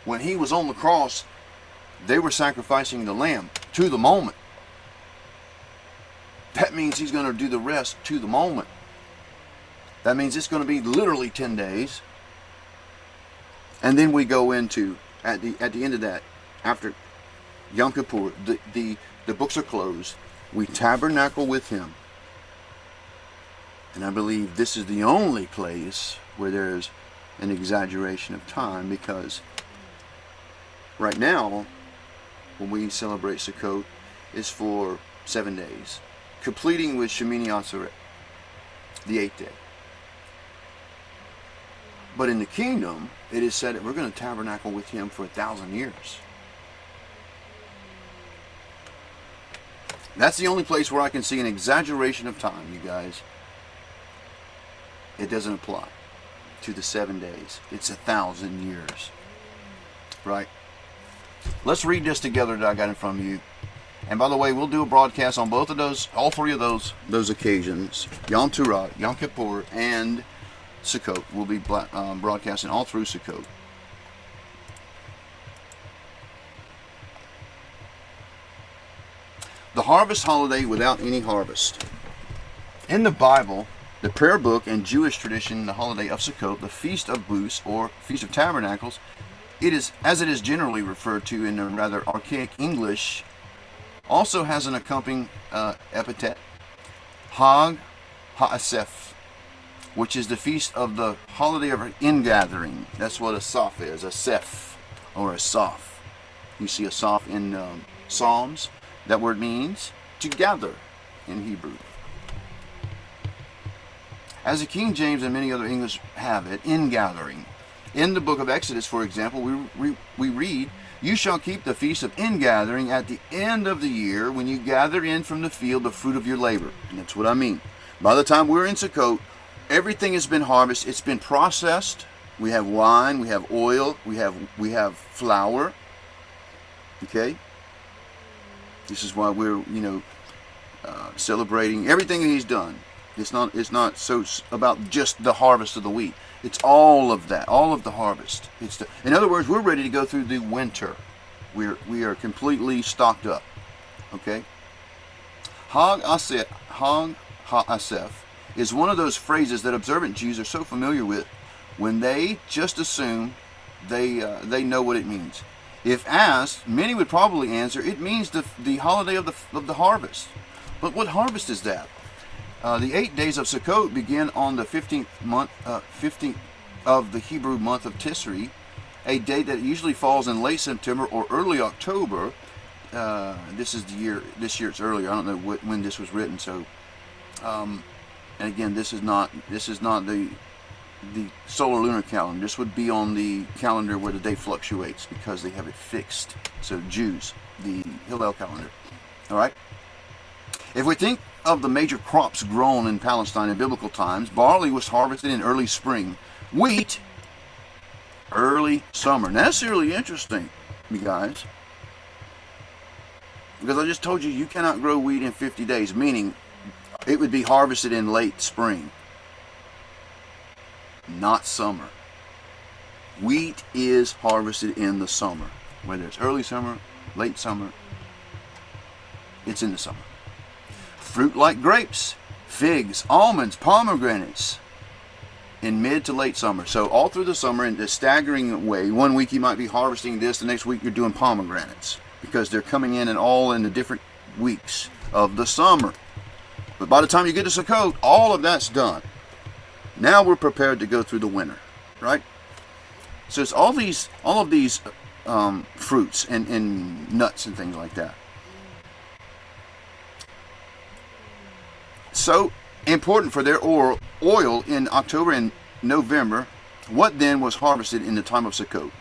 When he was on the cross, they were sacrificing the lamb to the moment. That means he's going to do the rest to the moment. That means it's going to be literally 10 days. And then we go into, at the end of that, after Yom Kippur, the books are closed. We tabernacle with him. And I believe this is the only place where there's an exaggeration of time, because right now, when we celebrate Sukkot, is for 7 days, completing with Shemini Atzeret, the 8th day. But in the kingdom, it is said that we're going to tabernacle with him for 1,000 years. That's the only place where I can see an exaggeration of time, you guys. It doesn't apply to the 7 days. It's 1,000 years. Right? Let's read this together that I got in front of you. And by the way, we'll do a broadcast on both of those, all three of those occasions. Yom Teruah, Yom Kippur, and Sukkot. We'll be broadcasting all through Sukkot. The harvest holiday without any harvest. In the Bible, the prayer book, and Jewish tradition, the holiday of Sukkot, the Feast of Booths, or Feast of Tabernacles, it is, as it is generally referred to in a rather archaic English, also has an accompanying epithet, Hag HaAsef, which is the feast of the holiday of ingathering. That's what a saf is, a sef, or a saf. You see a saf in Psalms. That word means to gather in Hebrew. As the King James and many other English have it, ingathering. In the book of Exodus, for example, we read, "You shall keep the feast of ingathering at the end of the year, when you gather in from the field the fruit of your labor." And that's what I mean. By the time we're in Sukkot, everything has been harvested. It's been processed. We have wine, we have oil, we have flour. Okay? This is why we're, celebrating everything that he's done. It's not so about just the harvest of the wheat. It's all of that, all of the harvest. In other words, we're ready to go through the winter. We are completely stocked up. Okay? Hag HaAsef is one of those phrases that observant Jews are so familiar with, when they just assume they know what it means. If asked, many would probably answer, it means the holiday of the harvest. But what harvest is that? The 8 days of Sukkot begin on the 15th of the Hebrew month of Tisri, a day that usually falls in late September or early October. This year it's earlier. I don't know when this was written. So, and again, this is not the solar lunar calendar. This would be on the calendar where the day fluctuates, because they have it fixed. So Jews, the Hillel calendar. All right. If we think of the major crops grown in Palestine in biblical times, barley was harvested in early spring. Wheat, early summer. Now that's really interesting, you guys, because I just told you you cannot grow wheat in 50 days, meaning it would be harvested in late spring, not summer. Wheat is harvested in the summer, whether it's early summer late summer. It's in the summer. Fruit like grapes, figs, almonds, pomegranates in mid to late summer. So all through the summer in a staggering way. One week you might be harvesting this, the next week you're doing pomegranates because they're coming in and all in the different weeks of the summer. But by the time you get to Sukkot, all of that's done. Now we're prepared to go through the winter, right? So it's all of these fruits and nuts and things like that. So important for their oil in October and November. What then was harvested in the time of Sukkot?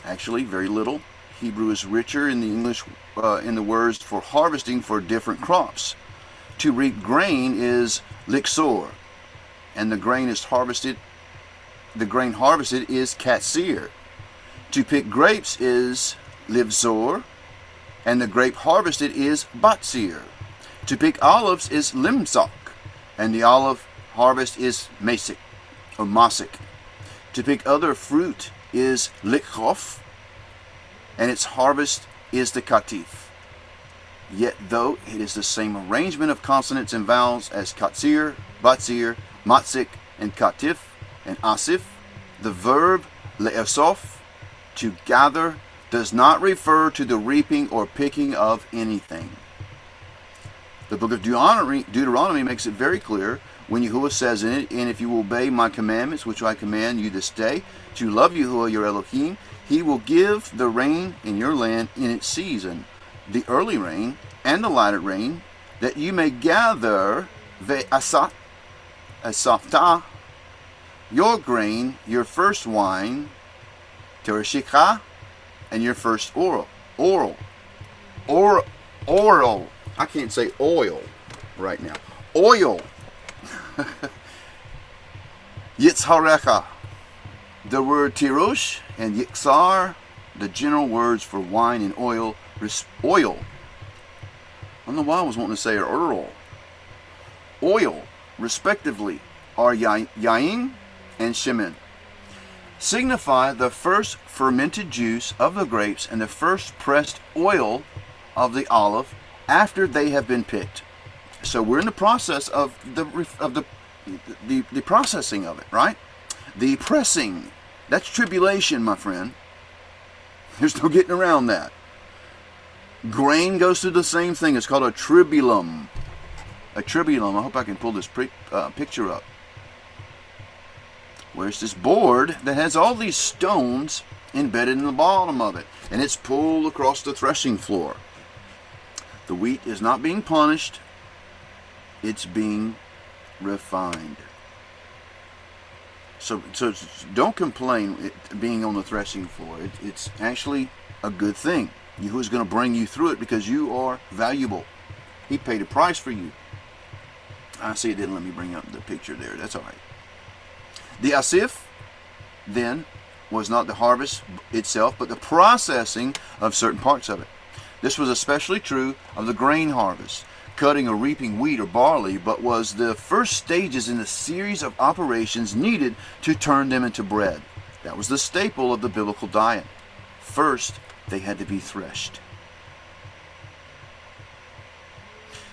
Actually, very little. Hebrew is richer in the English in the words for harvesting for different crops. To reap grain is liksor, and the grain harvested is katsir. To pick grapes is livzor, and the grape harvested is batsir. To pick olives is limsak, and the olive harvest is mesik, or masik. To pick other fruit is likhof, and its harvest is the katif. Yet though it is the same arrangement of consonants and vowels as katsir, batsir, matsik, and katif, and asif, the verb le'esof, to gather, does not refer to the reaping or picking of anything. The book of Deuteronomy makes it very clear when Yahuwah says in it, and if you obey my commandments, which I command you this day, to love Yahuwah your Elohim, he will give the rain in your land in its season, the early rain and the latter rain, that you may gather ve'asat, asafta, your grain, your first wine, tereshikha, and your first oil. I can't say oil right now. Oil. Yitzharecha. The word tirosh and yiksar, the general words for wine and oil. Oil. I don't know why I was wanting to say oil. Oil, respectively, are yain and shemen. Signify the first fermented juice of the grapes and the first pressed oil of the olive after they have been picked. So we're in the process of the processing of it, right? The pressing. That's tribulation, my friend. There's no getting around that. Grain goes through the same thing. It's called a tribulum. A tribulum. I hope I can pull this picture up. Where's this board that has all these stones embedded in the bottom of it, and it's pulled across the threshing floor. The wheat is not being punished, it's being refined. So don't complain being on the threshing floor. It's actually a good thing. Yahuwah's going to bring you through it because you are valuable. He paid a price for you. I see it didn't let me bring up the picture there. That's all right. The asif, then, was not the harvest itself, but the processing of certain parts of it. This was especially true of the grain harvest, cutting or reaping wheat or barley, but was the first stages in a series of operations needed to turn them into bread. That was the staple of the biblical diet. First, they had to be threshed,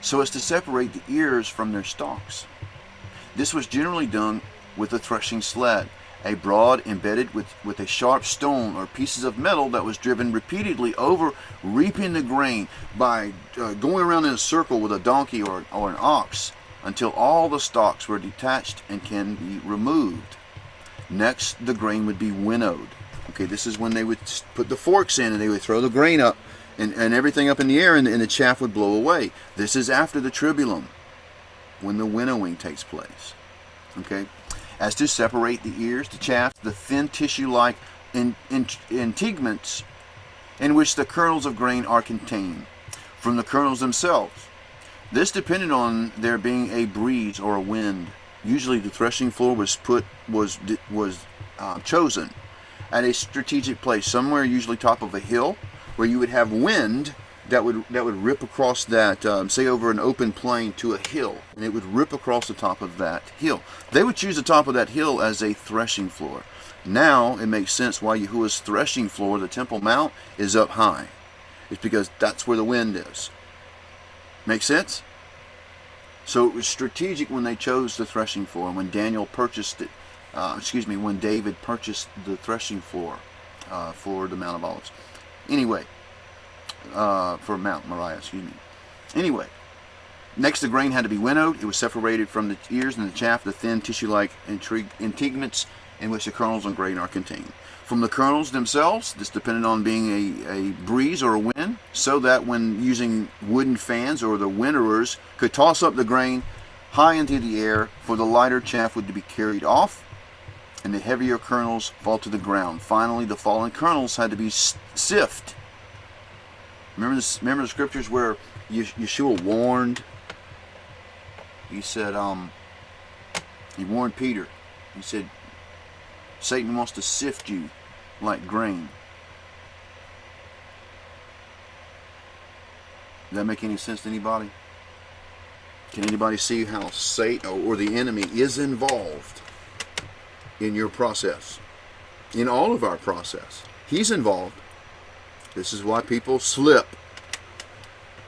so as to separate the ears from their stalks. This was generally done with a threshing sled, a broad embedded with a sharp stone or pieces of metal that was driven repeatedly over reaping the grain by going around in a circle with a donkey or an ox until all the stalks were detached and can be removed. Next, the grain would be winnowed. Okay, this is when they would put the forks in and they would throw the grain up and everything up in the air, and the chaff would blow away. This is after the tribulum, when the winnowing takes place. Okay, as to separate the ears, the chaff, the thin tissue-like integuments in which the kernels of grain are contained, from the kernels themselves. This depended on there being a breeze or a wind. Usually, the threshing floor was chosen at a strategic place, somewhere usually top of a hill, where you would have wind that would rip across that, say over an open plain to a hill, and it would rip across the top of that hill. They would choose the top of that hill as a threshing floor. Now it makes sense why Yahuwah's threshing floor, the Temple Mount, is up high. It's because that's where the wind is. Make sense? So it was strategic when they chose the threshing floor, and when Daniel purchased it, when David purchased the threshing floor for the Mount of Olives. Anyway, for Mount Moriah, Anyway, next the grain had to be winnowed. It was separated from the ears and the chaff, the thin tissue-like integuments in which the kernels and grain are contained. From the kernels themselves, this depended on being a breeze or a wind, so that when using wooden fans or the winnowers could toss up the grain high into the air, for the lighter chaff would be carried off, and the heavier kernels fall to the ground. Finally, the fallen kernels had to be sifted. Remember the scriptures where Yeshua warned? He said, he warned Peter. He said, Satan wants to sift you like grain. Does that make any sense to anybody? Can anybody see how Satan or the enemy is involved in your process? In all of our process. He's involved. This is why people slip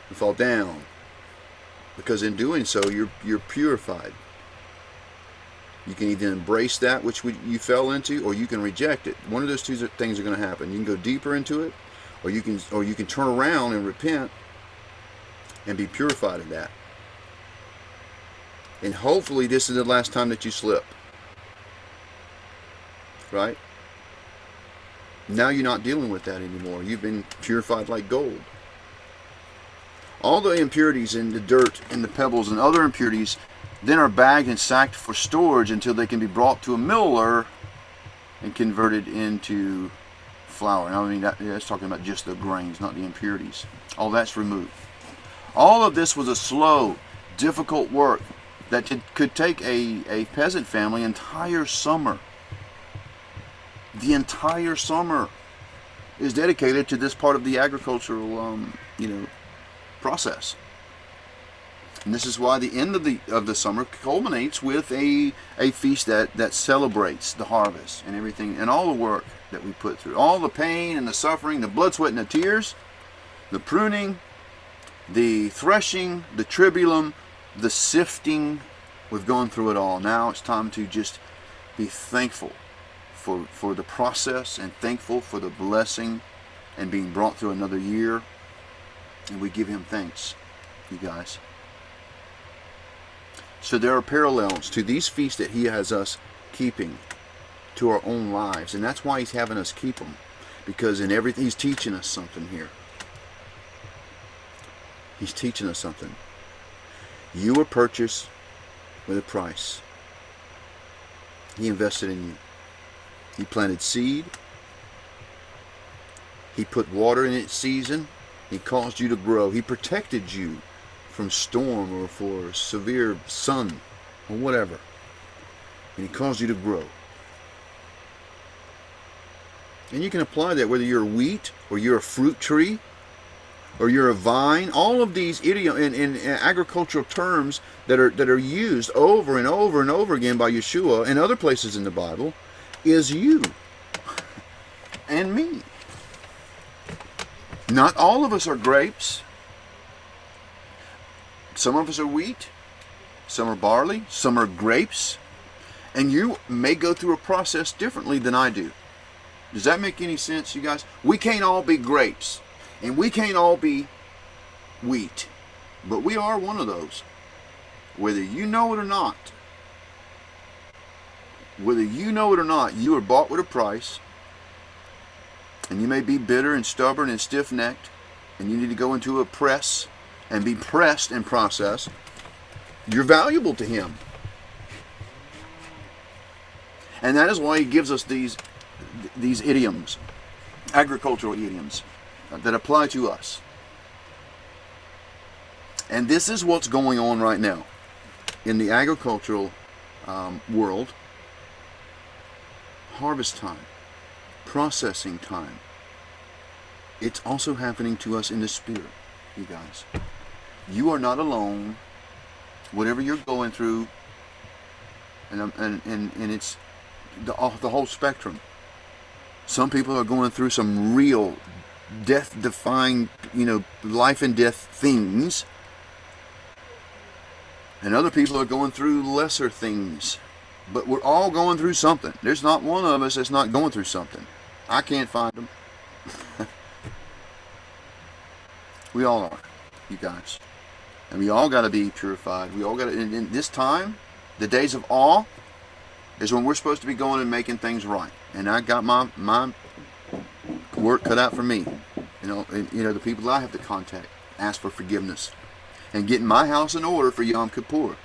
and fall down. Because in doing so, you're purified. You can either embrace that which you fell into, or you can reject it. One of those two things are going to happen. You can go deeper into it, or you can turn around and repent and be purified of that. And hopefully this is the last time that you slip. Right? Now you're not dealing with that anymore. You've been purified like gold. All the impurities in the dirt and the pebbles and other impurities then are bagged and sacked for storage until they can be brought to a miller and converted into flour. Now, I mean, that's talking about just the grains, not the impurities. All that's removed. All of this was a slow, difficult work that could take a peasant family entire summer. The entire summer is dedicated to this part of the agricultural, process. And this is why the end of the summer culminates with a feast that celebrates the harvest and everything and all the work that we put through. All the pain and the suffering, the blood, sweat, and the tears, the pruning, the threshing, the tribulum, the sifting. We've gone through it all. Now it's time to just be thankful for the process and thankful for the blessing and being brought through another year. And we give him thanks, you guys. So there are parallels to these feasts that he has us keeping to our own lives. And that's why he's having us keep them. Because in everything, he's teaching us something here. He's teaching us something. You were purchased with a price. He invested in you. He planted seed. He put water in its season. He caused you to grow. He protected you from storm or for severe sun or whatever. And he caused you to grow. And you can apply that whether you're wheat or you're a fruit tree or you're a vine. All of these in agricultural terms that are used over and over and over again by Yeshua and other places in the Bible is you and me. Not all of us are grapes. Some of us are wheat. Some are barley. Some are grapes. And you may go through a process differently than I do. Does that make any sense, you guys? We can't all be grapes. And we can't all be wheat. But we are one of those. Whether you know it or not. Whether you know it or not, you are bought with a price. And you may be bitter and stubborn and stiff-necked. And you need to go into a press and be pressed and processed. You're valuable to him. And that is why he gives us these idioms, agricultural idioms, that apply to us. And this is what's going on right now in the agricultural world. Harvest time, processing time. It's also happening to us in the spirit, you guys. You are not alone. Whatever you're going through, and it's the whole spectrum. Some people are going through some real death-defying, life and death things. And other people are going through lesser things. But we're all going through something. There's not one of us that's not going through something. I can't find them. We all are, you guys. And we all got to be purified. We all got to, in this time, the days of awe, is when we're supposed to be going and making things right. And I got my work cut out for me. The people that I have to contact, ask for forgiveness, and getting my house in order for Yom Kippur.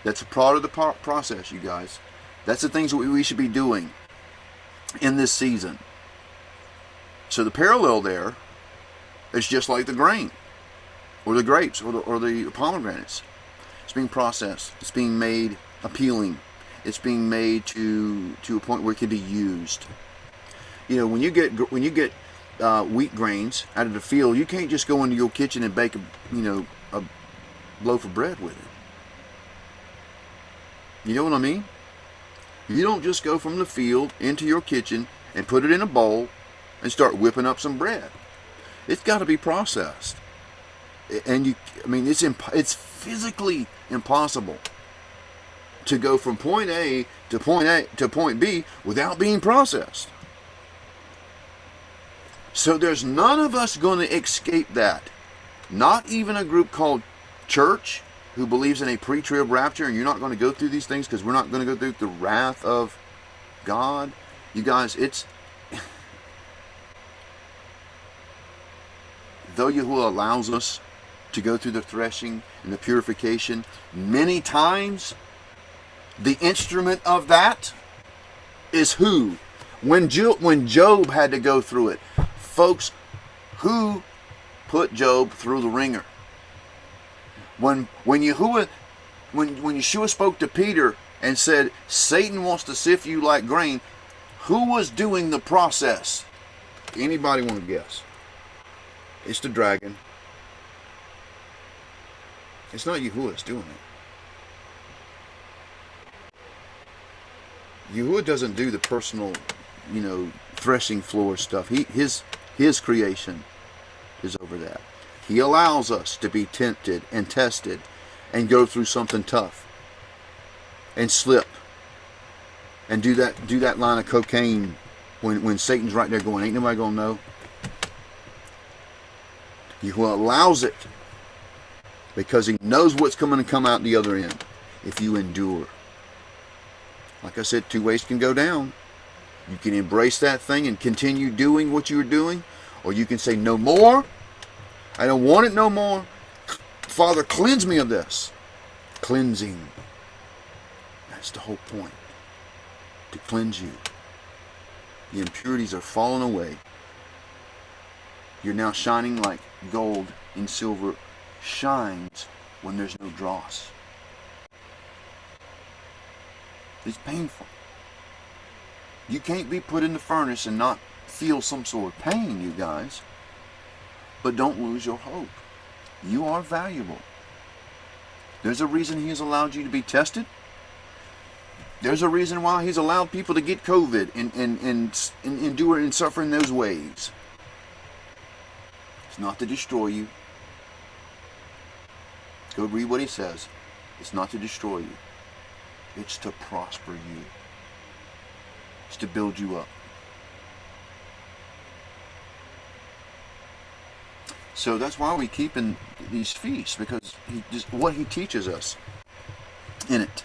That's a part of the process, you guys. That's the things that we should be doing in this season. So the parallel there is just like the grain, or the grapes, or the pomegranates. It's being processed. It's being made appealing. It's being made to a point where it can be used. When you get wheat grains out of the field, you can't just go into your kitchen and bake a loaf of bread with it. You know what I mean? You don't just go from the field into your kitchen and put it in a bowl and start whipping up some bread. It's got to be processed. And it's physically impossible to go from point A to point B without being processed. So there's none of us going to escape that. Not even a group called church, who believes in a pre-trib rapture, and you're not going to go through these things because we're not going to go through the wrath of God. You guys, though Yahuwah allows us to go through the threshing and the purification many times, the instrument of that is who? When Job had to go through it, folks, who put Job through the ringer? When Yeshua spoke to Peter and said, Satan wants to sift you like grain, who was doing the process? Anybody want to guess? It's the dragon. It's not Yahuwah that's doing it. Yahuwah doesn't do the personal, threshing floor stuff. His creation is over that. He allows us to be tempted and tested and go through something tough and slip and do that line of cocaine when Satan's right there going, ain't nobody gonna know. He allows it because he knows what's coming to come out the other end if you endure. Like I said, two ways can go down. You can embrace that thing and continue doing what you're doing, or you can say, no more. I don't want it no more. Father, cleanse me of this. Cleansing. That's the whole point. To cleanse you. The impurities are falling away. You're now shining like gold and silver shines when there's no dross. It's painful. You can't be put in the furnace and not feel some sort of pain, you guys. But don't lose your hope. You are valuable. There's a reason He has allowed you to be tested. There's a reason why He's allowed people to get COVID and endure and suffer in those ways. It's not to destroy you. Go read what He says. It's not to destroy you. It's to prosper you. It's to build you up. So that's why we keep in these feasts, because what He teaches us in it.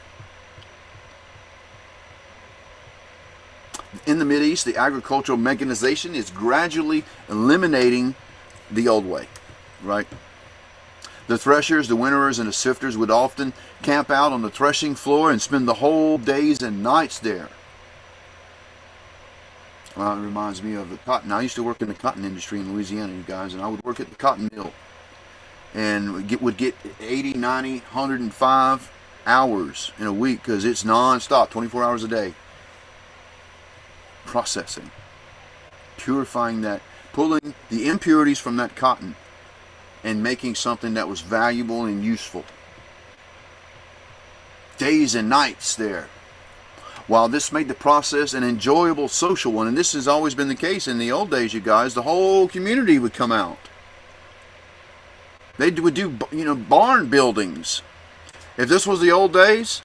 In the Mideast, the agricultural mechanization is gradually eliminating the old way, right? The threshers, the winnowers, and the sifters would often camp out on the threshing floor and spend the whole days and nights there. Well, it reminds me of the cotton. I used to work in the cotton industry in Louisiana, you guys, and I would work at the cotton mill and would get 80, 90, 105 hours in a week because it's non-stop, 24 hours a day. Processing, purifying that, pulling the impurities from that cotton and making something that was valuable and useful. Days and nights there. While this made the process an enjoyable social one, and this has always been the case in the old days, you guys, the whole community would come out. They would do, barn buildings. If this was the old days,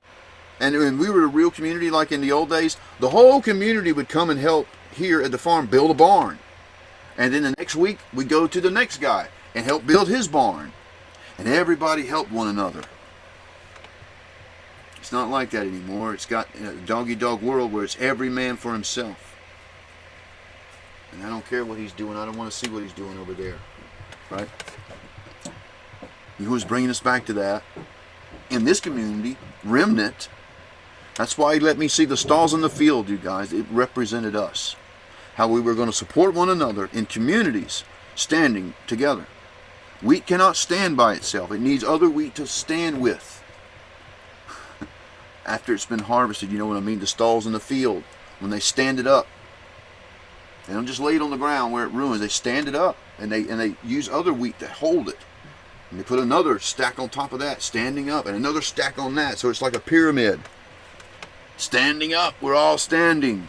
and we were a real community like in the old days, the whole community would come and help here at the farm build a barn. And then the next week, we'd go to the next guy and help build his barn. And everybody helped one another. It's not like that anymore. It's got a dog-eat-dog world where it's every man for himself. And I don't care what he's doing. I don't want to see what he's doing over there. Right? He was bringing us back to that. In this community, remnant, that's why he let me see the stalls in the field, you guys. It represented us. How we were going to support one another in communities, standing together. Wheat cannot stand by itself. It needs other wheat to stand with. After it's been harvested, you know what I mean? The stalls in the field, when they stand it up. They don't just lay it on the ground where it ruins. They stand it up, and they use other wheat to hold it. And they put another stack on top of that, standing up, and another stack on that. So it's like a pyramid. Standing up, we're all standing.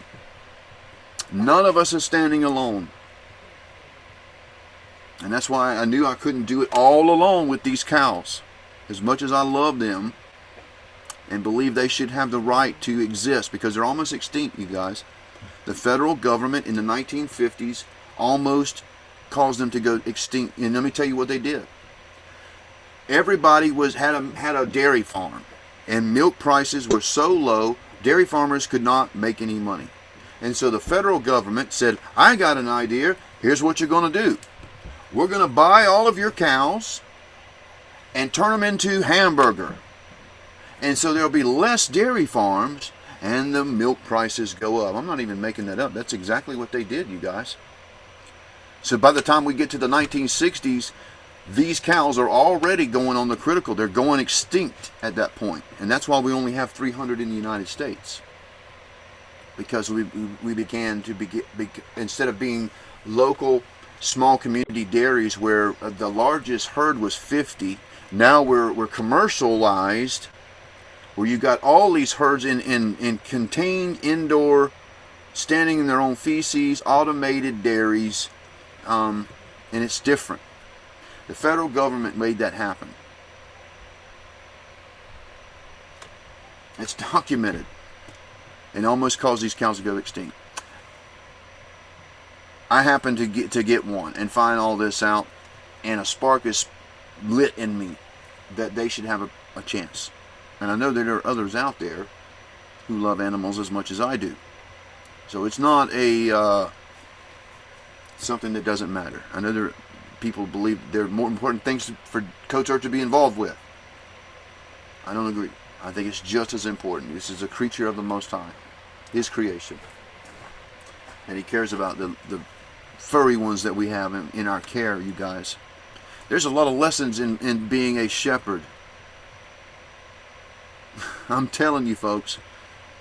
None of us is standing alone. And that's why I knew I couldn't do it all alone with these cows. As much as I love them and believe they should have the right to exist, because they're almost extinct, you guys. The federal government in the 1950s almost caused them to go extinct. And let me tell you what they did. Everybody had a dairy farm, and milk prices were so low, dairy farmers could not make any money. And so the federal government said, I got an idea. Here's what you're going to do. We're going to buy all of your cows and turn them into hamburger. And so there'll be less dairy farms, and the milk prices go up. I'm not even making that up. That's exactly what they did, you guys. So by the time we get to the 1960s, these cows are already going on the critical. They're going extinct at that point. And that's why we only have 300 in the United States. Because we began to instead of being local, small community dairies where the largest herd was 50, now we're commercialized, where you got all these herds in contained indoor, standing in their own feces, automated dairies, and it's different. The federal government made that happen. It's documented. And almost caused these cows to go extinct. I happened to get one and find all this out, and a spark is lit in me that they should have a chance. And I know that there are others out there who love animals as much as I do. So it's not something that doesn't matter. I know there are people believe there are more important things for TheCodeSearcher to be involved with. I don't agree. I think it's just as important. This is a creature of the Most High, His creation. And He cares about the furry ones that we have in our care, you guys. There's a lot of lessons in being a shepherd. I'm telling you, folks.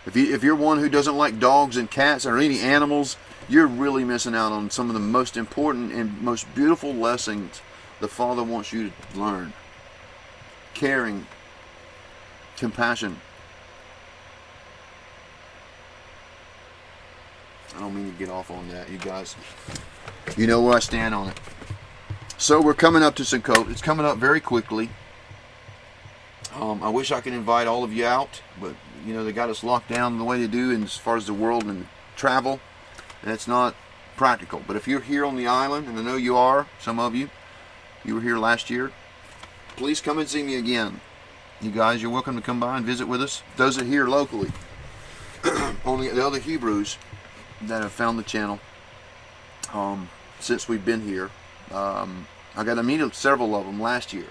If you're one who doesn't like dogs and cats or any animals, you're really missing out on some of the most important and most beautiful lessons the Father wants you to learn. Caring, compassion. I don't mean to get off on that, you guys. You know where I stand on it. So we're coming up to Sukkot. It's coming up very quickly. I wish I could invite all of you out, but you know they got us locked down the way they do, and as far as the world and travel, that's not practical. But if you're here on the island, and I know you are, some of you were here last year, please come and see me again. You guys, you're welcome to come by and visit with us. Those are here locally. Only the other Hebrews that have found the channel since we've been here. I got to meet several of them last year.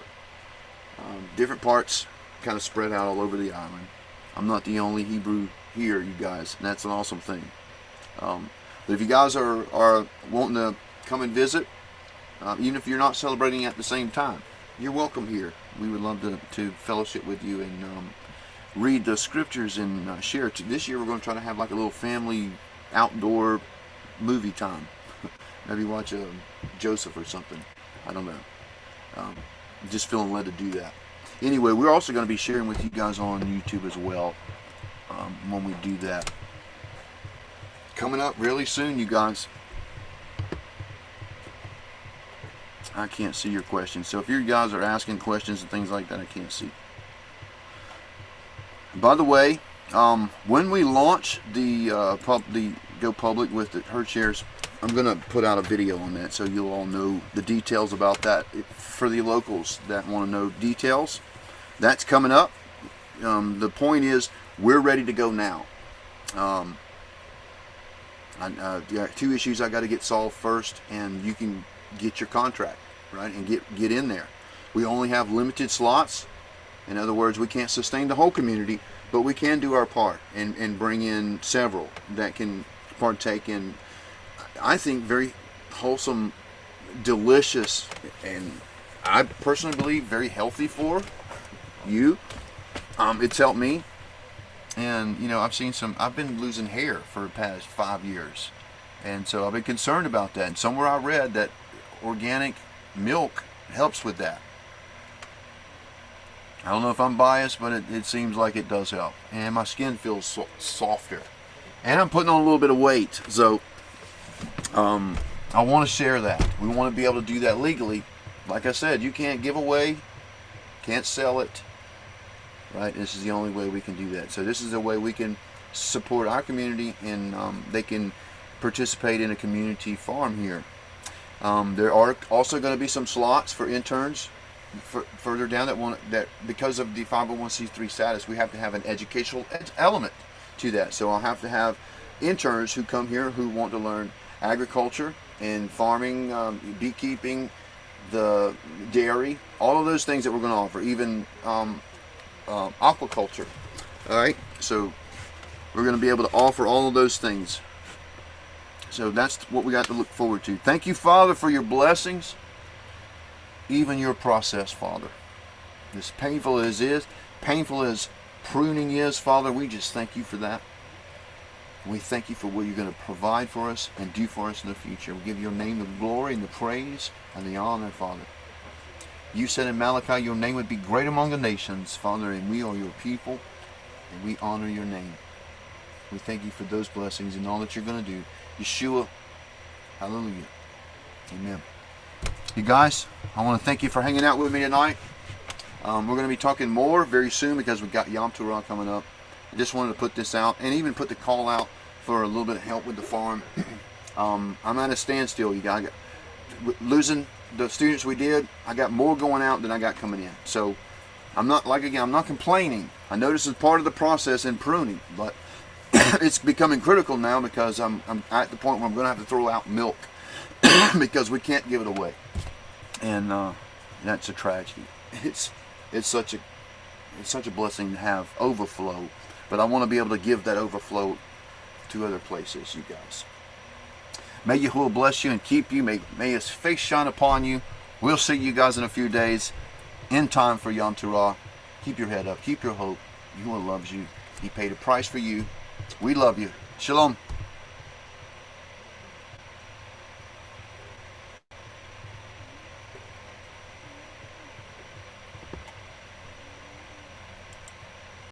Different parts, kind of spread out all over the island. I'm not the only Hebrew here, you guys, and that's an awesome thing. But if you guys are wanting to come and visit, even if you're not celebrating at the same time, you're welcome here. We would love to fellowship with you and read the scriptures and share. This year we're going to try to have like a little family outdoor movie time. Maybe watch Joseph or something. I don't know. Just feeling led to do that. Anyway, we're also going to be sharing with you guys on YouTube as well. when we do that. Coming up really soon, you guys. I can't see your questions, so if you guys are asking questions and things like that, I can't see. By the way, when we launch the go public with the herd shares, I'm gonna put out a video on that, so you'll all know the details about that. For the locals that want to know details, that's coming up. The point is, we're ready to go now. I got 2 issues I got to get solved first, and you can get your contract, right, and get in there. We only have limited slots. In other words, we can't sustain the whole community, but we can do our part and bring in several that can partake in, I think, very wholesome, delicious, and I personally believe very healthy for you. It's helped me. And, you know, I've been losing hair for the past 5 years. And so I've been concerned about that. And somewhere I read that organic milk helps with that. I don't know if I'm biased, but it seems like it does help. And my skin feels softer. And I'm putting on a little bit of weight. So I want to share that. We want to be able to do that legally. Like I said, you can't give away, can't sell it. Right, this is the only way we can do that. So this is a way we can support our community, and they can participate in a community farm here. There are also going to be some slots for interns further down that because of the 501c3 status, we have to have an educational element to that. So I'll have to have interns who come here who want to learn agriculture and farming, beekeeping, the dairy, all of those things that we're going to offer, even aquaculture. All right, so we're going to be able to offer all of those things. So that's what we got to look forward to. Thank you, Father, for your blessings, even your process, Father. As painful as pruning is, Father, we just thank you for that. We thank you for what you're going to provide for us and do for us in the future. We give your name the glory and the praise and the honor, Father. You said in Malachi your name would be great among the nations, Father, and we are your people, and we honor your name. We thank you for those blessings and all that you're going to do. Yeshua, hallelujah. Amen. You guys, I want to thank you for hanging out with me tonight. We're going to be talking more very soon because we've got Yom Teruah coming up. I just wanted to put this out and even put the call out for a little bit of help with the farm. I'm at a standstill, you guys. Losing the students we did, I got more going out than I got coming in. So I'm not complaining. I know this is part of the process in pruning, but it's becoming critical now because I'm at the point where I'm going to have to throw out milk because we can't give it away, and that's a tragedy. It's such a blessing to have overflow, but I want to be able to give that overflow to other places, you guys. May Yahuwah bless you and keep you. May his face shine upon you. We'll see you guys in a few days in time for Yom Teruah. Keep your head up. Keep your hope. Yahuwah loves you. He paid a price for you. We love you. Shalom.